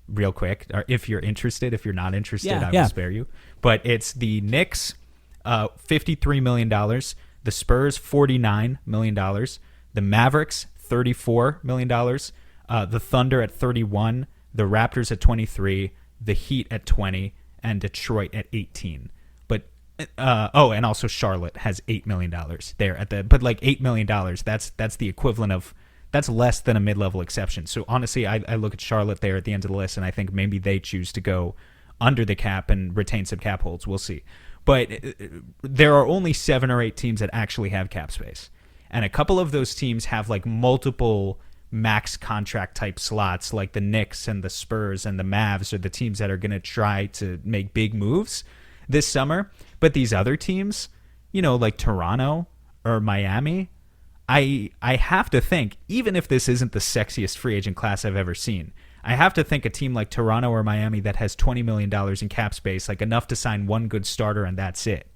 real quick. Or if you're interested. If you're not interested, I will spare you. But it's the Knicks, $53 million. The Spurs, $49 million. The Mavericks, $34 million. The Thunder at $31. The Raptors at $23. The Heat at $20. And Detroit at $18. And also Charlotte has $8 million there but like $8 million, that's the equivalent of, that's less than a mid-level exception. So honestly, I look at Charlotte there at the end of the list, and I think maybe they choose to go under the cap and retain some cap holds. We'll see. But there are only 7 or 8 teams that actually have cap space, and a couple of those teams have like multiple max contract type slots, like the Knicks and the Spurs and the Mavs are the teams that are going to try to make big moves this summer. But these other teams, like Toronto or Miami, I have to think, even if this isn't the sexiest free agent class I've ever seen, I have to think a team like Toronto or Miami that has $20 million in cap space, like enough to sign one good starter and that's it,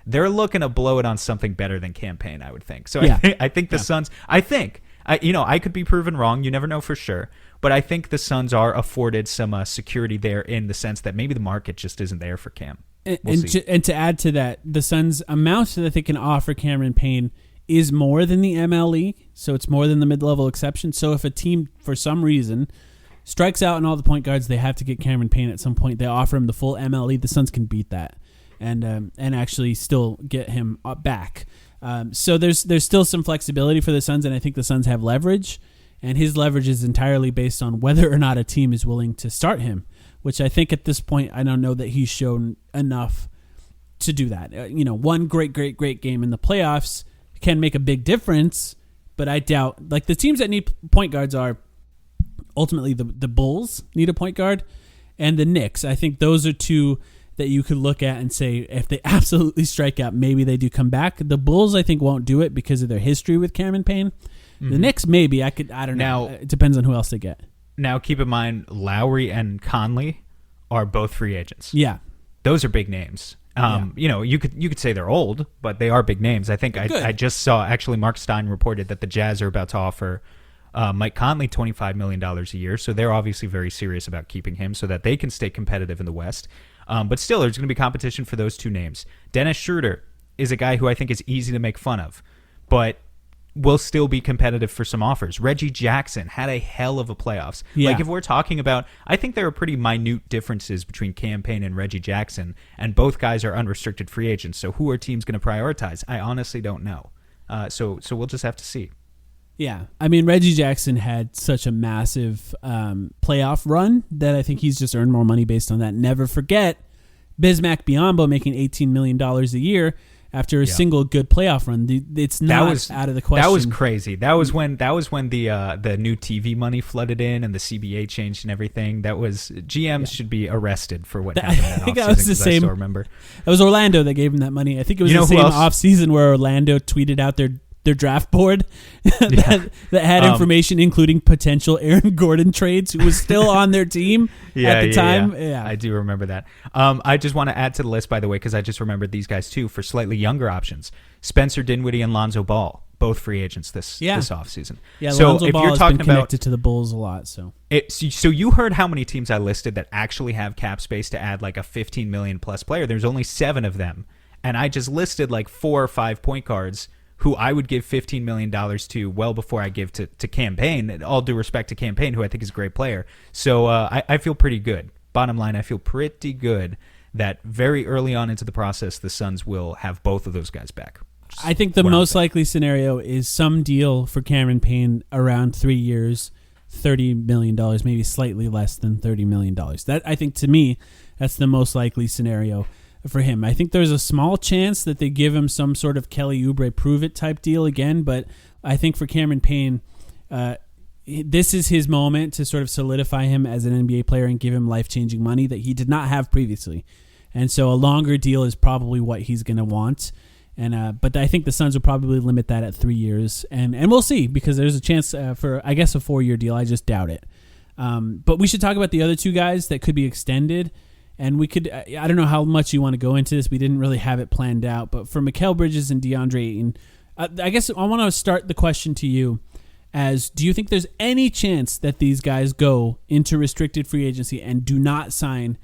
they're looking to blow it on something better than campaign, I would think. So yeah. I think the Suns, I think I could be proven wrong. You never know for sure. But I think the Suns are afforded some security there in the sense that maybe the market just isn't there for Cam. And to add to that, the Suns' amount that they can offer Cameron Payne is more than the MLE, so it's more than the mid-level exception. So if a team, for some reason, strikes out on all the point guards, they have to get Cameron Payne at some point. They offer him the full MLE. The Suns can beat that and actually still get him back. So there's still some flexibility for the Suns, and I think the Suns have leverage, and his leverage is entirely based on whether or not a team is willing to start him, which I think at this point I don't know that he's shown enough to do that. One great game in the playoffs can make a big difference, but I doubt, like, the teams that need point guards are ultimately the Bulls need a point guard and the Knicks. I think those are two that you could look at and say, if they absolutely strike out, maybe they do come back. The Bulls, I think, won't do it because of their history with Cameron Payne. Mm-hmm. The Knicks, maybe. I don't know. It depends on who else they get. Now, keep in mind, Lowry and Conley are both free agents. Yeah. Those are big names. You could say they're old, but they are big names. I think I just saw, actually, Mark Stein reported that the Jazz are about to offer Mike Conley $25 million a year, so they're obviously very serious about keeping him so that they can stay competitive in the West. But still, there's going to be competition for those two names. Dennis Schroeder is a guy who I think is easy to make fun of, but will still be competitive for some offers. Reggie Jackson had a hell of a playoffs. Yeah. Like, if we're talking about, I think there are pretty minute differences between Cam Payne and Reggie Jackson, and both guys are unrestricted free agents. So who are teams going to prioritize? I honestly don't know. So we'll just have to see. Yeah, I mean, Reggie Jackson had such a massive playoff run that I think he's just earned more money based on that. Never forget Bismack Biyombo making $18 million a year after a single good playoff run. It's not out of the question. That was crazy. That was when the new TV money flooded in and the CBA changed and everything. That was GMs should be arrested for what happened that offseason. That was the same. I still remember. That was Orlando that gave him that money. I think it was the same offseason where Orlando tweeted out their draft board that had information including potential Aaron Gordon trades, who was still on their team at the time. Yeah. I do remember that. I just want to add to the list, by the way, because I just remembered these guys too for slightly younger options. Spencer Dinwiddie and Lonzo Ball, both free agents this offseason. Yeah, so Lonzo if Ball you're has talking been connected to the Bulls a lot. So you heard how many teams I listed that actually have cap space to add like a 15 million plus player. There's only 7 of them, and I just listed like 4 or 5 point guards who I would give $15 million to well before I give to Cam Payne. All due respect to Cam Payne, who I think is a great player. So I feel pretty good. Bottom line, I feel pretty good that very early on into the process, the Suns will have both of those guys back. I think the most likely scenario is some deal for Cameron Payne around 3 years, $30 million, maybe slightly less than $30 million. That, I think, to me, that's the most likely scenario for him. I think there's a small chance that they give him some sort of Kelly Oubre prove-it type deal again, but I think for Cameron Payne, this is his moment to sort of solidify him as an NBA player and give him life-changing money that he did not have previously. And so a longer deal is probably what he's going to want. And but I think the Suns will probably limit that at 3 years. And we'll see, because there's a chance for, I guess, a 4-year deal. I just doubt it. But we should talk about the other 2 guys that could be extended. And we could, I don't know how much you want to go into this. We didn't really have it planned out. But for Mikal Bridges and DeAndre Ayton, I guess I want to start the question to you as, do you think there's any chance that these guys go into restricted free agency and do not sign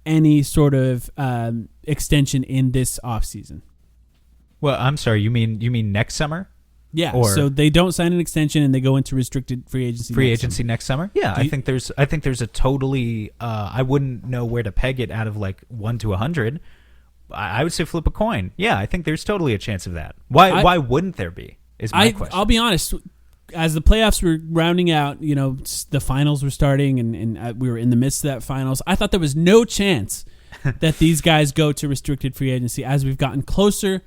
any sort of extension in this offseason? Well, I'm sorry, you mean next summer? Yeah, so they don't sign an extension and they go into restricted free agency. Next summer? Yeah, I think there's a totally I wouldn't know where to peg it out of like 1 to 100. I would say flip a coin. Yeah, I think there's totally a chance of that. Why wouldn't there be? Is my question. I'll be honest. As the playoffs were rounding out, the finals were starting and we were in the midst of that finals, I thought there was no chance that these guys go to restricted free agency. As we've gotten closer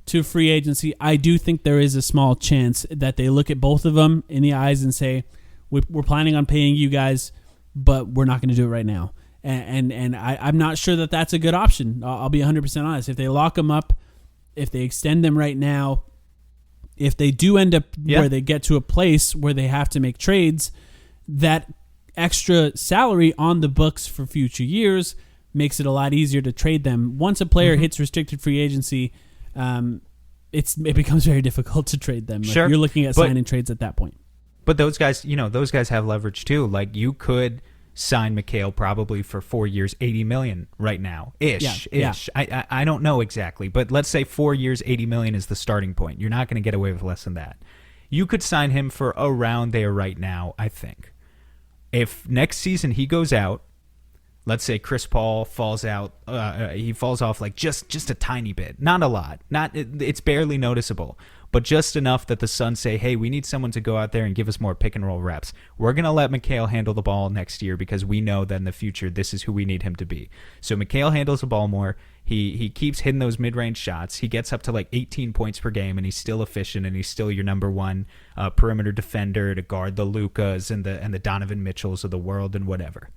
to free agency, I do think there is a small chance that they look at both of them in the eyes and say, we're planning on paying you guys, but we're not going to do it right now. And I'm not sure that that's a good option. I'll be 100% honest. If they lock them up, if they extend them right now, if they do end up where they get to a place where they have to make trades, that extra salary on the books for future years makes it a lot easier to trade them. Once a player hits restricted free agency, it becomes very difficult to trade them. Sure. You're looking at signing trades at that point. But those guys, those guys have leverage too. Like, you could sign Mikal probably for 4 years, $80 million right now, ish. I don't know exactly, but let's say 4 years, $80 million is the starting point. You're not going to get away with less than that. You could sign him for around there right now, I think. If next season he goes out, let's say Chris Paul falls out, he falls off like just a tiny bit, not a lot, it's barely noticeable, but just enough that the Suns say, hey, we need someone to go out there and give us more pick and roll reps. We're going to let Mikal handle the ball next year because we know that in the future this is who we need him to be. So Mikal handles the ball more. He keeps hitting those mid-range shots. He gets up to like 18 points per game, and he's still efficient, and he's still your number one perimeter defender to guard the Lukas and the Donovan Mitchells of the world and whatever.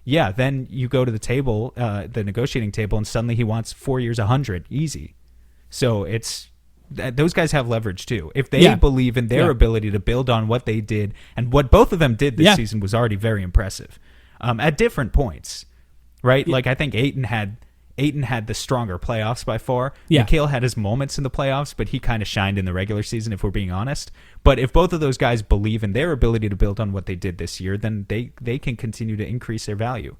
Yeah, then you go to the table, the negotiating table, and suddenly he wants 4 years, 100, easy. So those guys have leverage too. If they believe in their ability to build on what they did, and what both of them did this season was already very impressive at different points, right? Yeah. Like, I think Ayton had the stronger playoffs by far. Yeah. Mikal had his moments in the playoffs, but he kind of shined in the regular season, if we're being honest. But if both of those guys believe in their ability to build on what they did this year, then they can continue to increase their value.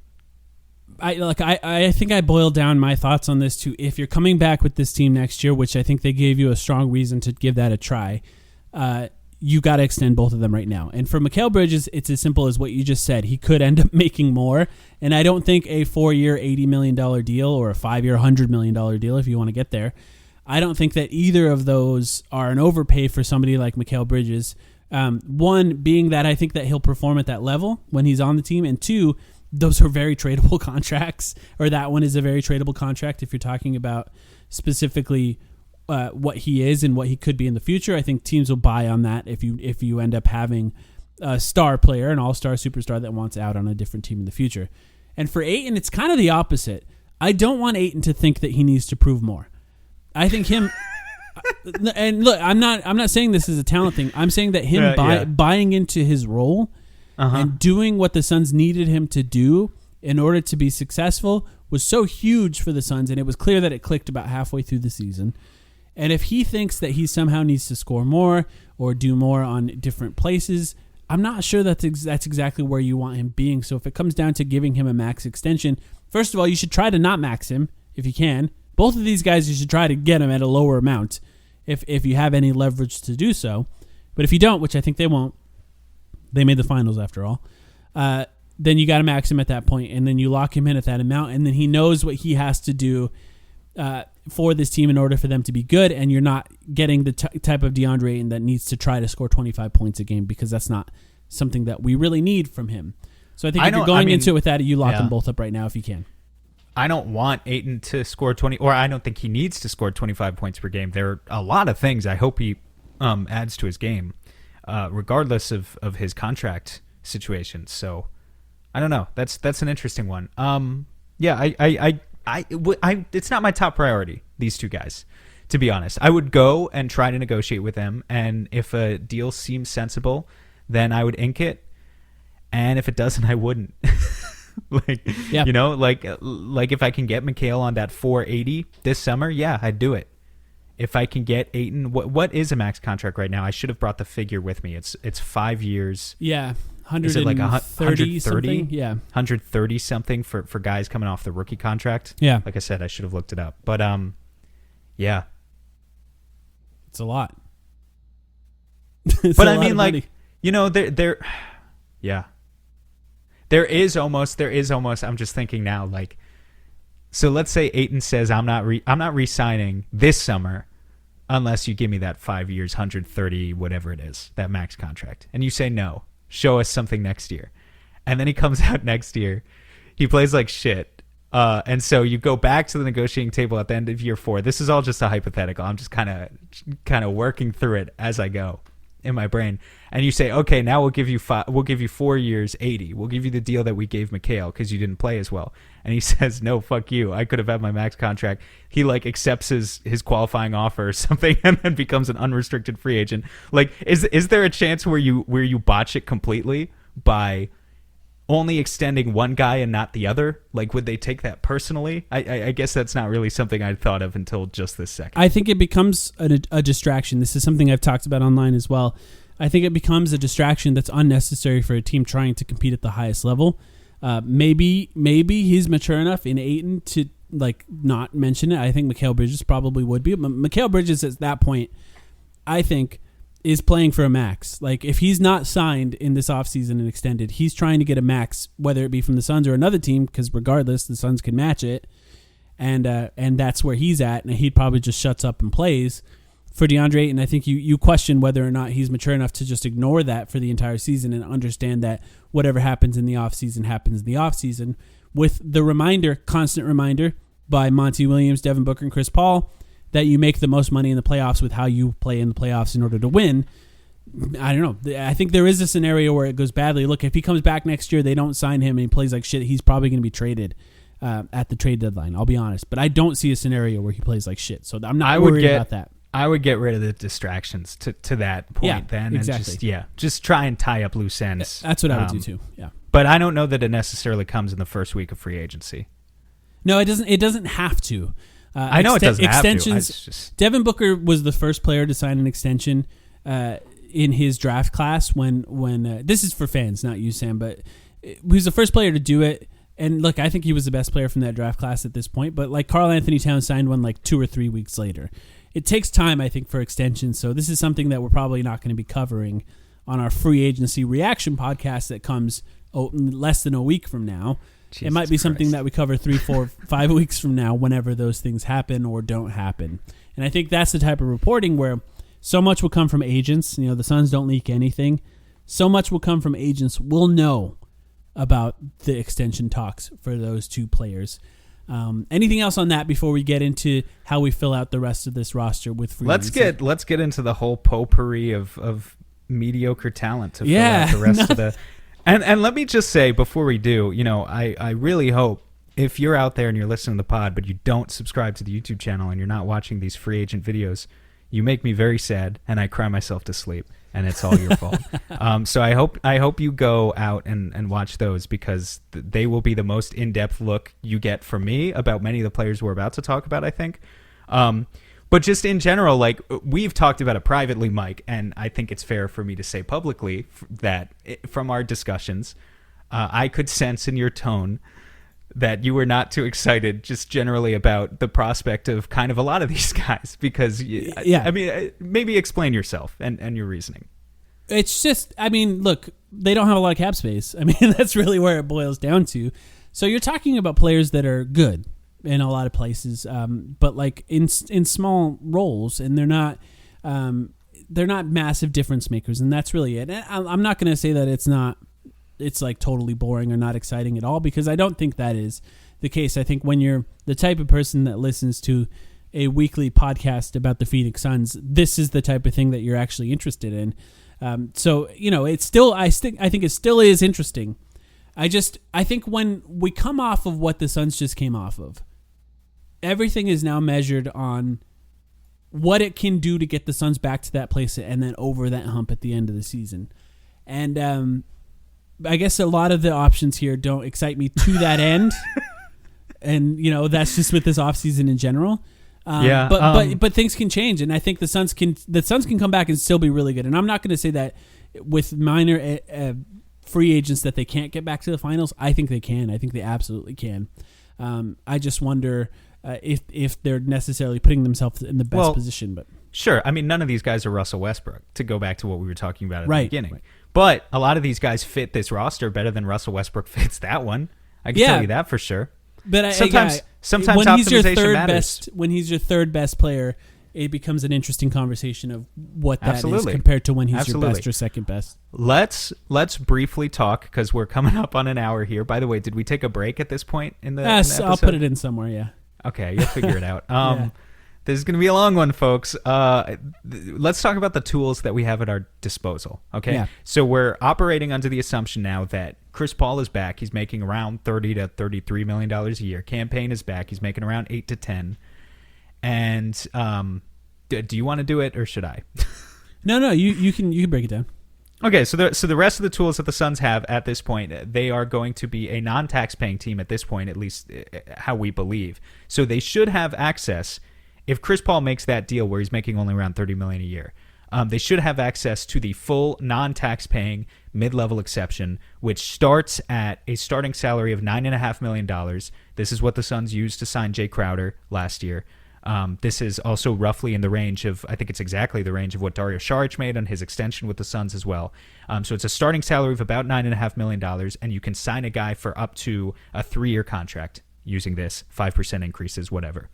I think I boiled down my thoughts on this to, if you're coming back with this team next year, which I think they gave you a strong reason to give that a try, you got to extend both of them right now. And for Mikal Bridges, it's as simple as what you just said. He could end up making more, and I don't think a 4-year, $80 million deal or a 5-year, $100 million deal, if you want to get there, I don't think that either of those are an overpay for somebody like Mikal Bridges. One being that I think that he'll perform at that level when he's on the team, and two, those are very tradable contracts, or that one is a very tradable contract if you're talking about specifically what he is and what he could be in the future. I think teams will buy on that if you end up having a star player, an all-star superstar that wants out on a different team in the future. And for Ayton, it's kind of the opposite. I don't want Ayton to think that he needs to prove more. I think him and look, I'm not saying this is a talent thing. I'm saying that him buying into his role and doing what the Suns needed him to do in order to be successful was so huge for the Suns, and it was clear that it clicked about halfway through the season. And if he thinks that he somehow needs to score more or do more on different places, I'm not sure that's exactly where you want him being. So if it comes down to giving him a max extension, first of all, you should try to not max him if you can. Both of these guys, you should try to get him at a lower amount if you have any leverage to do so. But if you don't, which I think they won't, they made the finals after all, then you got to max him at that point, and then you lock him in at that amount, and then he knows what he has to do for this team in order for them to be good, and you're not getting the type of DeAndre Ayton that needs to try to score 25 points a game, because that's not something that we really need from him. So I think if you're going into it with that, you lock them both up right now if you can. I don't want Ayton to score 20, or I don't think he needs to score 25 points per game. There are a lot of things I hope he adds to his game, regardless of his contract situation. So I don't know. That's an interesting one. It's not my top priority, these two guys, to be honest. I would go and try to negotiate with them, and if a deal seems sensible, then I would ink it, and if it doesn't, I wouldn't. Like if I can get Mikal on that 480 this summer, I'd do it. If I can get Ayton, what is a max contract right now? I should have brought the figure with me. It's 5 years. Yeah. 130 is it like 130 something? Yeah. 130 something for guys coming off the rookie contract. Yeah. Like I said, I should have looked it up. But yeah. It's a lot. But I mean, like, There is almost, I'm just thinking now, like, so let's say Ayton says, I'm not re-signing this summer unless you give me that 5 years, 130, whatever it is, that max contract. And you say, no, show us something next year. And then he comes out next year, he plays like shit. And so you go back to the negotiating table at the end of year 4. This is all just a hypothetical. I'm just kind of working through it as I go in my brain. And you say, okay, now we'll give you 4 years, 80. We'll give you the deal that we gave Mikal because you didn't play as well. And he says, no, fuck you. I could have had my max contract. He like accepts his qualifying offer or something and then becomes an unrestricted free agent. Like, is there a chance where you botch it completely by only extending one guy and not the other? Like, would they take that personally? I guess that's not really something I'd thought of until just this second. I think it becomes a distraction. This is something I've talked about online as well. I think it becomes a distraction that's unnecessary for a team trying to compete at the highest level. Maybe he's mature enough in Ayton to like not mention it. I think Mikal Bridges probably would be. But Mikal Bridges at that point, I think, is playing for a max. Like if he's not signed in this offseason and extended, he's trying to get a max, whether it be from the Suns or another team, because regardless, the Suns can match it. And that's where he's at, and he probably just shuts up and plays. For DeAndre Ayton, I think you question whether or not he's mature enough to just ignore that for the entire season and understand that whatever happens in the offseason happens in the offseason, with the constant reminder by Monty Williams, Devin Booker, and Chris Paul that you make the most money in the playoffs with how you play in the playoffs in order to win. I don't know. I think there is a scenario where it goes badly. Look, if he comes back next year, they don't sign him and he plays like shit, he's probably going to be traded at the trade deadline. I'll be honest. But I don't see a scenario where he plays like shit. So I'm not worried about that. I would get rid of the distractions to that point then. Exactly. And just try and tie up loose ends. That's what I would do too. Yeah. But I don't know that it necessarily comes in the first week of free agency. No, it doesn't. It doesn't have to. I know it doesn't have to. Devin Booker was the first player to sign an extension in his draft class when this is for fans, not you, Sam, but he was the first player to do it. And look, I think he was the best player from that draft class at this point. But like Karl Anthony Towns signed one like 2 or 3 weeks later. It takes time, I think, for extensions. So this is something that we're probably not going to be covering on our free agency reaction podcast that comes less than a week from now. Jesus it might be something Christ. that we cover 3, 4, 5 weeks from now, whenever those things happen or don't happen. And I think that's the type of reporting where so much will come from agents. You know, the Suns don't leak anything. So much will come from agents. We'll know about the extension talks for those two players. Anything else on that before we get into how we fill out the rest of this roster with free agency? Let's get into the whole potpourri of mediocre talent to fill out the rest of the. And let me just say before we do, you know, I really hope if you're out there and you're listening to the pod, but you don't subscribe to the YouTube channel and you're not watching these free agent videos, you make me very sad and I cry myself to sleep. And it's all your fault. So I hope you go out and watch those because they will be the most in-depth look you get from me about many of the players we're about to talk about, I think. But just in general, like we've talked about it privately, Mike, and I think it's fair for me to say publicly that from our discussions, I could sense in your tone that you were not too excited just generally about the prospect of kind of a lot of these guys because, I mean, maybe explain yourself and your reasoning. It's just, I mean, look, they don't have a lot of cap space. I mean, that's really where it boils down to. So you're talking about players that are good in a lot of places, but like in small roles, and they're not massive difference makers, and that's really it. And I'm not going to say that it's like totally boring or not exciting at all, because I don't think that is the case. I think when you're the type of person that listens to a weekly podcast about the Phoenix Suns, this is the type of thing that you're actually interested in. So, you know, it's still, I think it still is interesting. I think when we come off of what the Suns just came off of, everything is now measured on what it can do to get the Suns back to that place and then over that hump at the end of the season. And, I guess a lot of the options here don't excite me to that end. And, you know, that's just with this offseason in general. But things can change, and I think the Suns can come back and still be really good. And I'm not going to say that with minor free agents that they can't get back to the finals. I think they can. I think they absolutely can. I just wonder if they're necessarily putting themselves in the best position. But sure, I mean, none of these guys are Russell Westbrook, to go back to what we were talking about at the beginning. Right. But a lot of these guys fit this roster better than Russell Westbrook fits that one. I can tell you that for sure. But sometimes when he's your optimization third matters. when he's your third best player, it becomes an interesting conversation of what that is compared to when he's your best or second best. Let's briefly talk, because we're coming up on an hour here. By the way, did we take a break at this point in the Yes, in the I'll episode? put it in somewhere, yeah. Okay, you'll figure it out. This is going to be a long one, folks. Let's talk about the tools that we have at our disposal, okay? Yeah. So we're operating under the assumption now that Chris Paul is back. He's making around $30 to $33 million a year. Campaign is back. He's making around 8 to 10. And do you want to do it, or should I? No, you can break it down. Okay, so the rest of the tools that the Suns have at this point, they are going to be a non-tax-paying team at this point, at least how we believe. So they should have access, if Chris Paul makes that deal where he's making only around $30 million a year, they should have access to the full non-tax-paying mid-level exception, which starts at a starting salary of $9.5 million. This is what the Suns used to sign Jay Crowder last year. This is also roughly in the range of, I think it's exactly the range of what Dario Saric made on his extension with the Suns as well. So it's a starting salary of about $9.5 million, and you can sign a guy for up to a 3-year contract using this, 5% increases, whatever.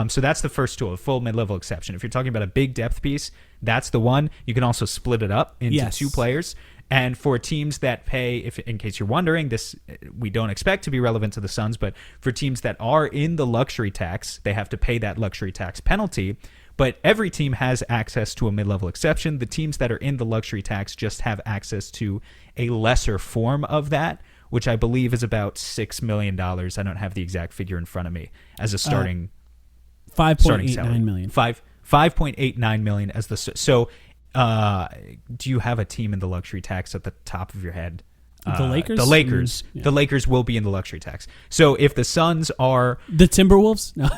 So that's the first tool, a full mid-level exception. If you're talking about a big depth piece, that's the one. You can also split it up into 2 players. And for teams that pay, if in case you're wondering, this we don't expect to be relevant to the Suns, but for teams that are in the luxury tax, they have to pay that luxury tax penalty. But every team has access to a mid-level exception. The teams that are in the luxury tax just have access to a lesser form of that, which I believe is about $6 million. I don't have the exact figure in front of me as a starting $5.89 million. $5.89 million as the so. Do you have a team in the luxury tax at the top of your head? The Lakers? The Lakers. Yeah. The Lakers will be in the luxury tax. So if the Suns are... The Timberwolves? No.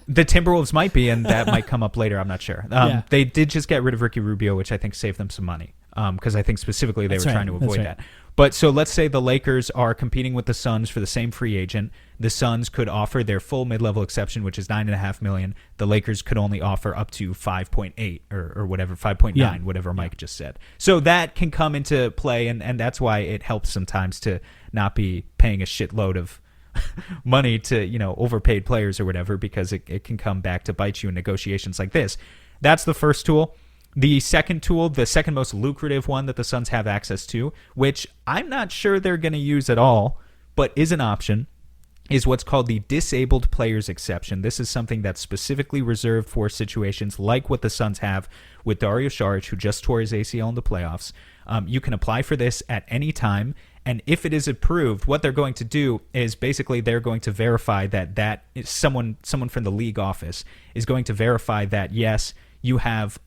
The Timberwolves might be, and that might come up later. I'm not sure. Yeah. They did just get rid of Ricky Rubio, which I think saved them some money, because I think specifically they were trying to avoid that. But so let's say the Lakers are competing with the Suns for the same free agent. The Suns could offer their full mid-level exception, which is $9.5 million. The Lakers could only offer up to 5.8 or whatever, 5.9, whatever Mike just said. So that can come into play, and that's why it helps sometimes to not be paying a shitload of money to overpaid players or whatever, because it can come back to bite you in negotiations like this. That's the first tool. The second tool, the second most lucrative one that the Suns have access to, which I'm not sure they're going to use at all, but is an option, is what's called the disabled players exception. This is something that's specifically reserved for situations like what the Suns have with Dario Saric, who just tore his ACL in the playoffs. You can apply for this at any time, and if it is approved, what they're going to do is basically they're going to verify that is someone from the league office is going to verify that, yes, you have...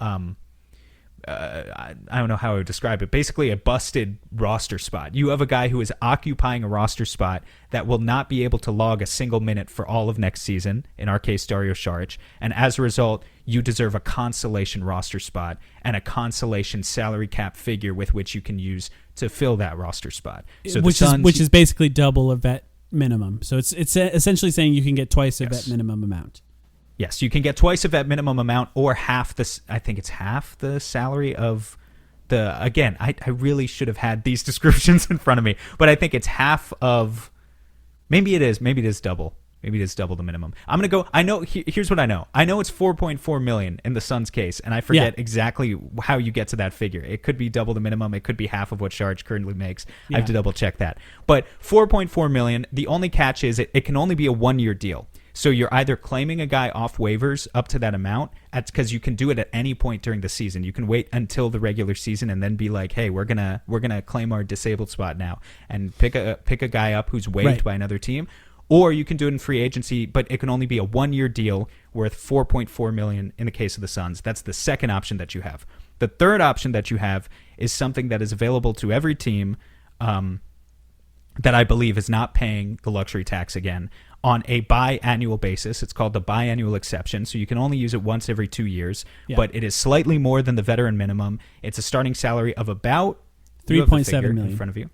I don't know how I would describe it. Basically, a busted roster spot. You have a guy who is occupying a roster spot that will not be able to log a single minute for all of next season, in our case, Dario Saric. And as a result, you deserve a consolation roster spot and a consolation salary cap figure with which you can use to fill that roster spot. So which is basically double a vet minimum. So it's essentially saying you can get twice a vet minimum amount. Yes, you can get twice of that minimum amount or half this. I think it's half the salary of the. Again, I really should have had these descriptions in front of me, but I think it's half of. Maybe it is double. Maybe it is double the minimum. I'm gonna go. I know. Here's what I know. I know it's $4.4 million in the Suns' case, and I forget exactly how you get to that figure. It could be double the minimum. It could be half of what Saric currently makes. I have to double check that. But $4.4 million. The only catch is it can only be a 1-year deal. So you're either claiming a guy off waivers up to that amount, because you can do it at any point during the season. You can wait until the regular season and then be like, hey, we're gonna claim our disabled spot now and pick a guy up who's waived by another team. Or you can do it in free agency, but it can only be a 1-year deal worth $4.4 million in the case of the Suns. That's the second option that you have. The third option that you have is something that is available to every team that I believe is not paying the luxury tax again on a biannual basis. It's called the biannual exception, so you can only use it once every 2 years, but it is slightly more than the veteran minimum. It's a starting salary of about $3.7 million in front of you,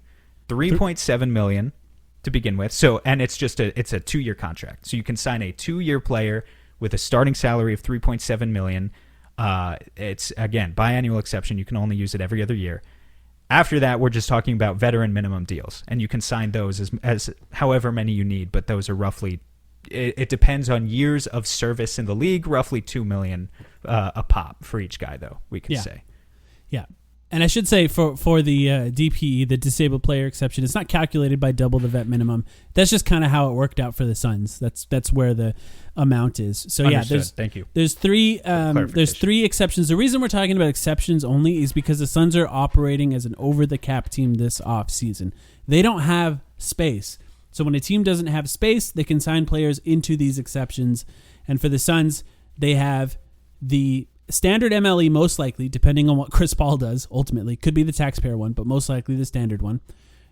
$3.7 million to begin with. So, and it's a 2-year contract, so you can sign a 2-year player with a starting salary of $3.7 million. It's again biannual exception. You can only use it every other year. After that, we're just talking about veteran minimum deals, and you can sign those as however many you need, but those are roughly, it depends on years of service in the league, roughly $2 million a pop for each guy, though, we can say. Yeah. And I should say for the DPE, the disabled player exception, it's not calculated by double the vet minimum. That's just kind of how it worked out for the Suns. That's where the amount is. So Understood. Thank you. There's three exceptions. The reason we're talking about exceptions only is because the Suns are operating as an over the cap team this off season. They don't have space. So when a team doesn't have space, they can sign players into these exceptions. And for the Suns, they have the standard MLE, most likely, depending on what Chris Paul does, ultimately. Could be the taxpayer one, but most likely the standard one.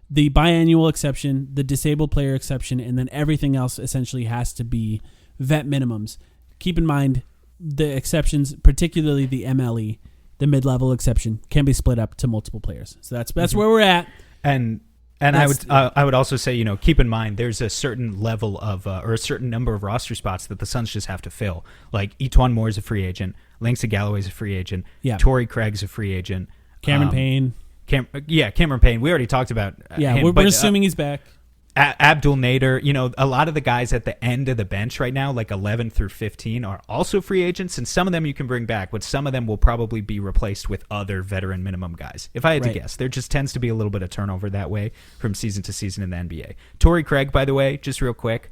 The biannual exception, the disabled player exception, and then everything else essentially has to be vet minimums. Keep in mind, the exceptions, particularly the MLE, the mid-level exception can be split up to multiple players. So that's where we're at. And I would also say, keep in mind there's a certain level of or a certain number of roster spots that the Suns just have to fill. Like Etuan Moore is a free agent, Langston Galloway is a free agent, Torrey Craig's a free agent, Cameron Payne. Cameron Payne. We already talked about. We're assuming he's back. Abdul Nader, a lot of the guys at the end of the bench right now, like 11 through 15, are also free agents, and some of them you can bring back, but some of them will probably be replaced with other veteran minimum guys. If I had to guess, there just tends to be a little bit of turnover that way from season to season in the NBA. Torrey Craig, by the way, just real quick,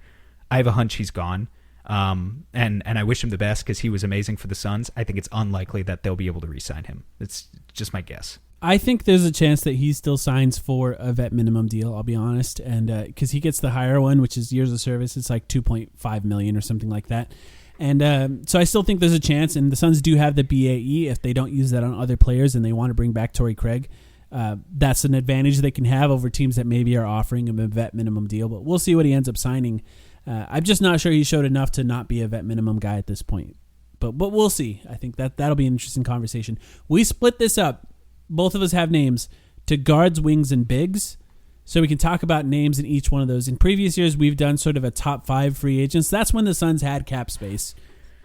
I have a hunch he's gone, and I wish him the best because he was amazing for the Suns. I think it's unlikely that they'll be able to re-sign him. It's just my guess. I think there's a chance that he still signs for a vet minimum deal, I'll be honest, and because he gets the higher one, which is years of service. It's like $2.5 million or something like that. And so I still think there's a chance, and the Suns do have the BAE. If they don't use that on other players and they want to bring back Torrey Craig, that's an advantage they can have over teams that maybe are offering him a vet minimum deal. But we'll see what he ends up signing. I'm just not sure he showed enough to not be a vet minimum guy at this point. But we'll see. I think that'll be an interesting conversation. We split this up. Both of us have names to guards, wings, and bigs. So we can talk about names in each one of those. In previous years, we've done sort of a top 5 free agents. That's when the Suns had cap space.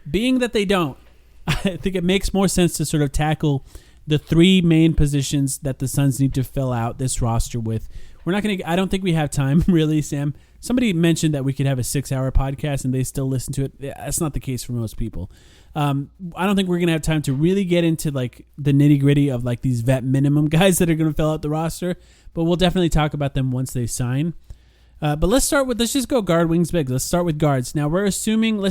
Being that they don't, I think it makes more sense to sort of tackle the 3 main positions that the Suns need to fill out this roster with. I don't think we have time, really, Sam. Somebody mentioned that we could have a 6-hour podcast and they still listen to it. That's not the case for most people. I don't think we're going to have time to really get into like the nitty gritty of like these vet minimum guys that are going to fill out the roster, but we'll definitely talk about them once they sign. But let's just go guard, wings, bigs. Let's start with guards. Now let's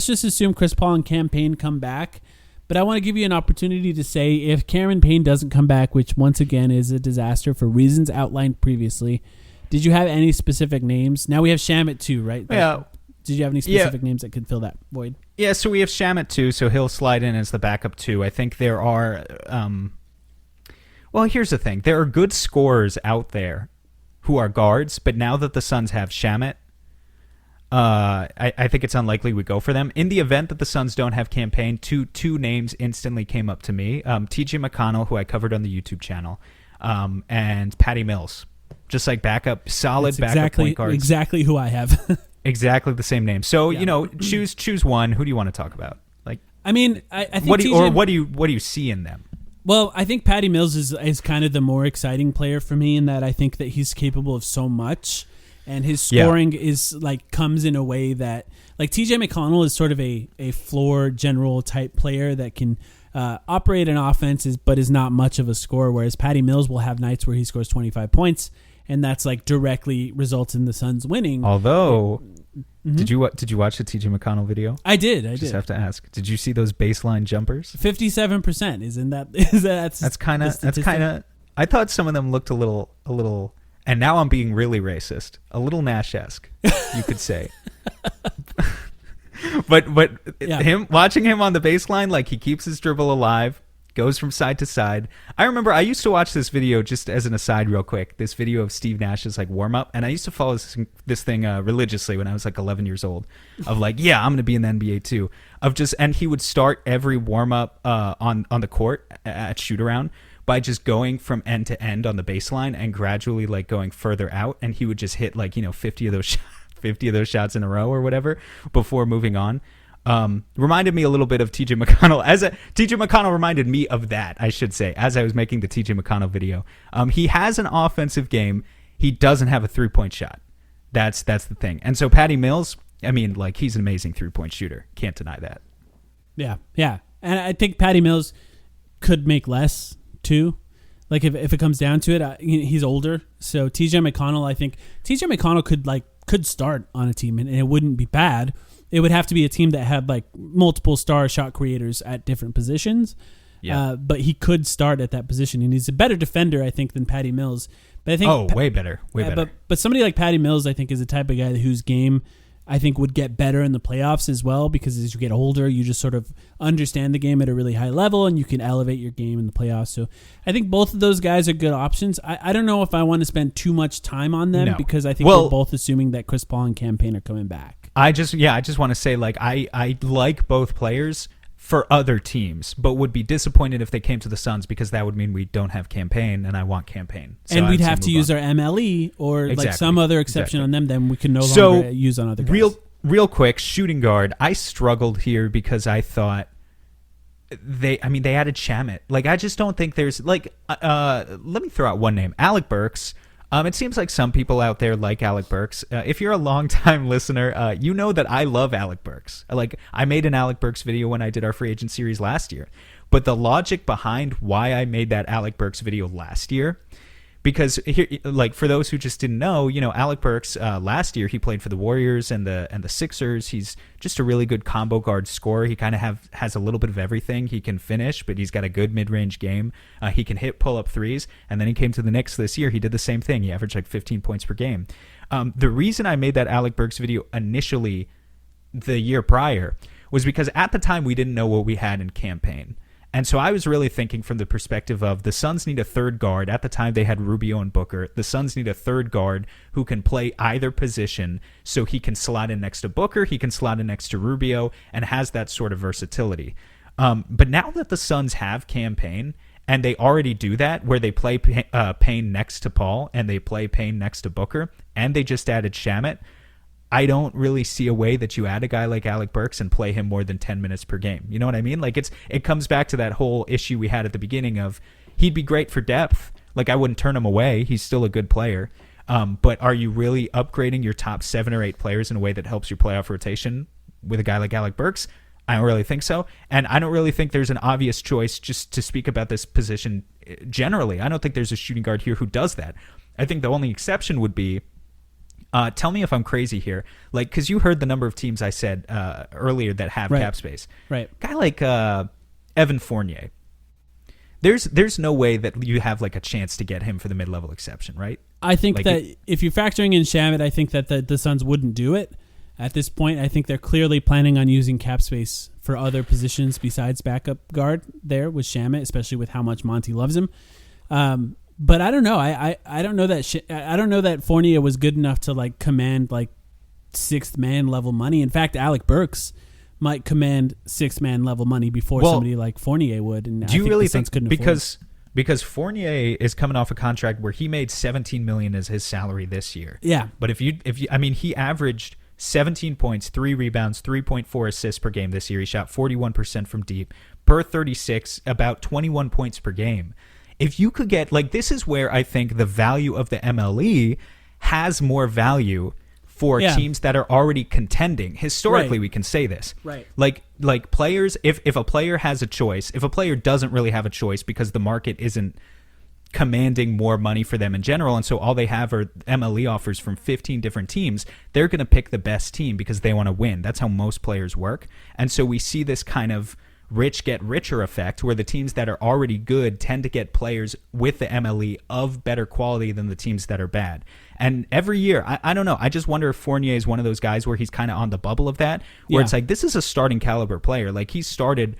just assume Chris Paul and Cam Payne come back, but I want to give you an opportunity to say if Cameron Payne doesn't come back, which once again is a disaster for reasons outlined previously, did you have any specific names? Now we have Shamet too, right? Yeah. Did you have any specific names that could fill that void? Yeah, so we have Shamet too, so he'll slide in as the backup too. I think there are... well, here's the thing. There are good scorers out there who are guards, but now that the Suns have Shamet, I think it's unlikely we go for them. In the event that the Suns don't have Cam Payne, two names instantly came up to me. TJ McConnell, who I covered on the YouTube channel, and Patty Mills. Just like backup, solid backup point guards. Exactly who I have. Exactly the same name. So choose one. Who do you want to talk about? Like, I mean, I think what do you see in them? Well, I think Patty Mills is kind of the more exciting player for me in that I think that he's capable of so much, and his scoring is like comes in a way that like TJ McConnell is sort of a floor general type player that can operate an offense but is not much of a scorer. Whereas Patty Mills will have nights where he scores 25 points. And that's like directly results in the Suns winning. Although, did you watch the TJ McConnell video? I did. Just have to ask. Did you see those baseline jumpers? 57%. Isn't that? That's kind of. I thought some of them looked a little. And now I'm being really racist. A little Nash-esque, you could say. but watching him on the baseline, like he keeps his dribble alive. Goes from side to side. I remember I used to watch this video just as an aside real quick, this video of Steve Nash's like warm up. And I used to follow this thing religiously when I was like 11 years old of like, yeah, I'm going to be in the NBA too. And he would start every warm up on the court at shoot around by just going from end to end on the baseline and gradually like going further out. And he would just hit like, 50 of those shots in a row or whatever before moving on. Reminded me a little bit of TJ McConnell. TJ McConnell reminded me of that, I should say, as I was making the TJ McConnell video. He has an offensive game. He doesn't have a 3-point shot. That's the thing. And so Patty Mills, I mean, like he's an amazing 3-point shooter. Can't deny that. Yeah. And I think Patty Mills could make less too. Like if it comes down to it, he's older. So TJ McConnell, I think TJ McConnell could start on a team and it wouldn't be bad. It would have to be a team that had like multiple star shot creators at different positions. Yeah. But he could start at that position, and he's a better defender, I think, than Patty Mills. But I think way better. But somebody like Patty Mills, I think, is the type of guy whose game I think would get better in the playoffs as well, because as you get older, you just sort of understand the game at a really high level, and you can elevate your game in the playoffs. So I think both of those guys are good options. I don't know if I want to spend too much time on them because I think we're both assuming that Chris Paul and Cam Payne are coming back. I just want to say, like, I like both players for other teams, but would be disappointed if they came to the Suns because that would mean we don't have campaign, and I want campaign. So and we'd I'd say have to move use on. our MLE or like Exactly. some other exception Exactly. on them. Then we can no So, longer use on other guys. Real quick, shooting guard. I struggled here because I thought they added Shamet. Like, I just don't think there's like. Let me throw out one name, Alec Burks. It seems like some people out there like Alec Burks. If you're a longtime listener, you know that I love Alec Burks. I made an Alec Burks video when I did our free agent series last year. But the logic behind why I made that Alec Burks video last year, because here, like for those who just didn't know, Alec Burks last year he played for the Warriors and the Sixers. He's just a really good combo guard scorer. He kind of has a little bit of everything. He can finish, but he's got a good mid-range game. He can hit pull-up threes, and then he came to the Knicks this year. He did the same thing. He averaged like 15 points per game. The reason I made that Alec Burks video initially the year prior was because at the time we didn't know what we had in campaign. And so I was really thinking from the perspective of the Suns need a third guard. At the time, they had Rubio and Booker. The Suns need a third guard who can play either position, so he can slot in next to Booker, he can slot in next to Rubio, and has that sort of versatility. But now that the Suns have campaign, and they already do that, where they play Payne next to Paul, and they play Payne next to Booker, and they just added Shamet, I don't really see a way that you add a guy like Alec Burks and play him more than 10 minutes per game. You know what I mean? Like it comes back to that whole issue we had at the beginning of he'd be great for depth. Like I wouldn't turn him away. He's still a good player. But are you really upgrading your top 7 or 8 players in a way that helps your playoff rotation with a guy like Alec Burks? I don't really think so. And I don't really think there's an obvious choice just to speak about this position generally. I don't think there's a shooting guard here who does that. I think the only exception would be tell me if I'm crazy here. Like, because you heard the number of teams I said earlier that have cap space. Right. Guy like Evan Fournier. There's no way that you have like a chance to get him for the mid-level exception, right? I think like that if you're factoring in Shamet, I think that the Suns wouldn't do it. At this point, I think they're clearly planning on using cap space for other positions besides backup guard there with Shamet, especially with how much Monty loves him. But I don't know. I don't know that I don't know that Fournier was good enough to like command like 6th man level money. In fact, Alec Burks might command 6th man level money before somebody like Fournier would. And do you really think couldn't because Fournier is coming off a contract where he made $17 million as his salary this year. Yeah. But if you I mean he averaged 17 points, 3 rebounds, 3.4 assists per game this year. He shot 41% from deep, per 36, about 21 points per game. If you could get, like, this is where I think the value of the MLE has more value for teams that are already contending. Historically, we can say this. Right. Like players, if a player has a choice, if a player doesn't really have a choice because the market isn't commanding more money for them in general, and so all they have are MLE offers from 15 different teams, they're going to pick the best team because they want to win. That's how most players work. And so we see this kind of rich get richer effect where the teams that are already good tend to get players with the MLE of better quality than the teams that are bad. And every year, I don't know, I just wonder if Fournier is one of those guys where he's kind of on the bubble of that, where it's like, this is a starting caliber player. Like, he started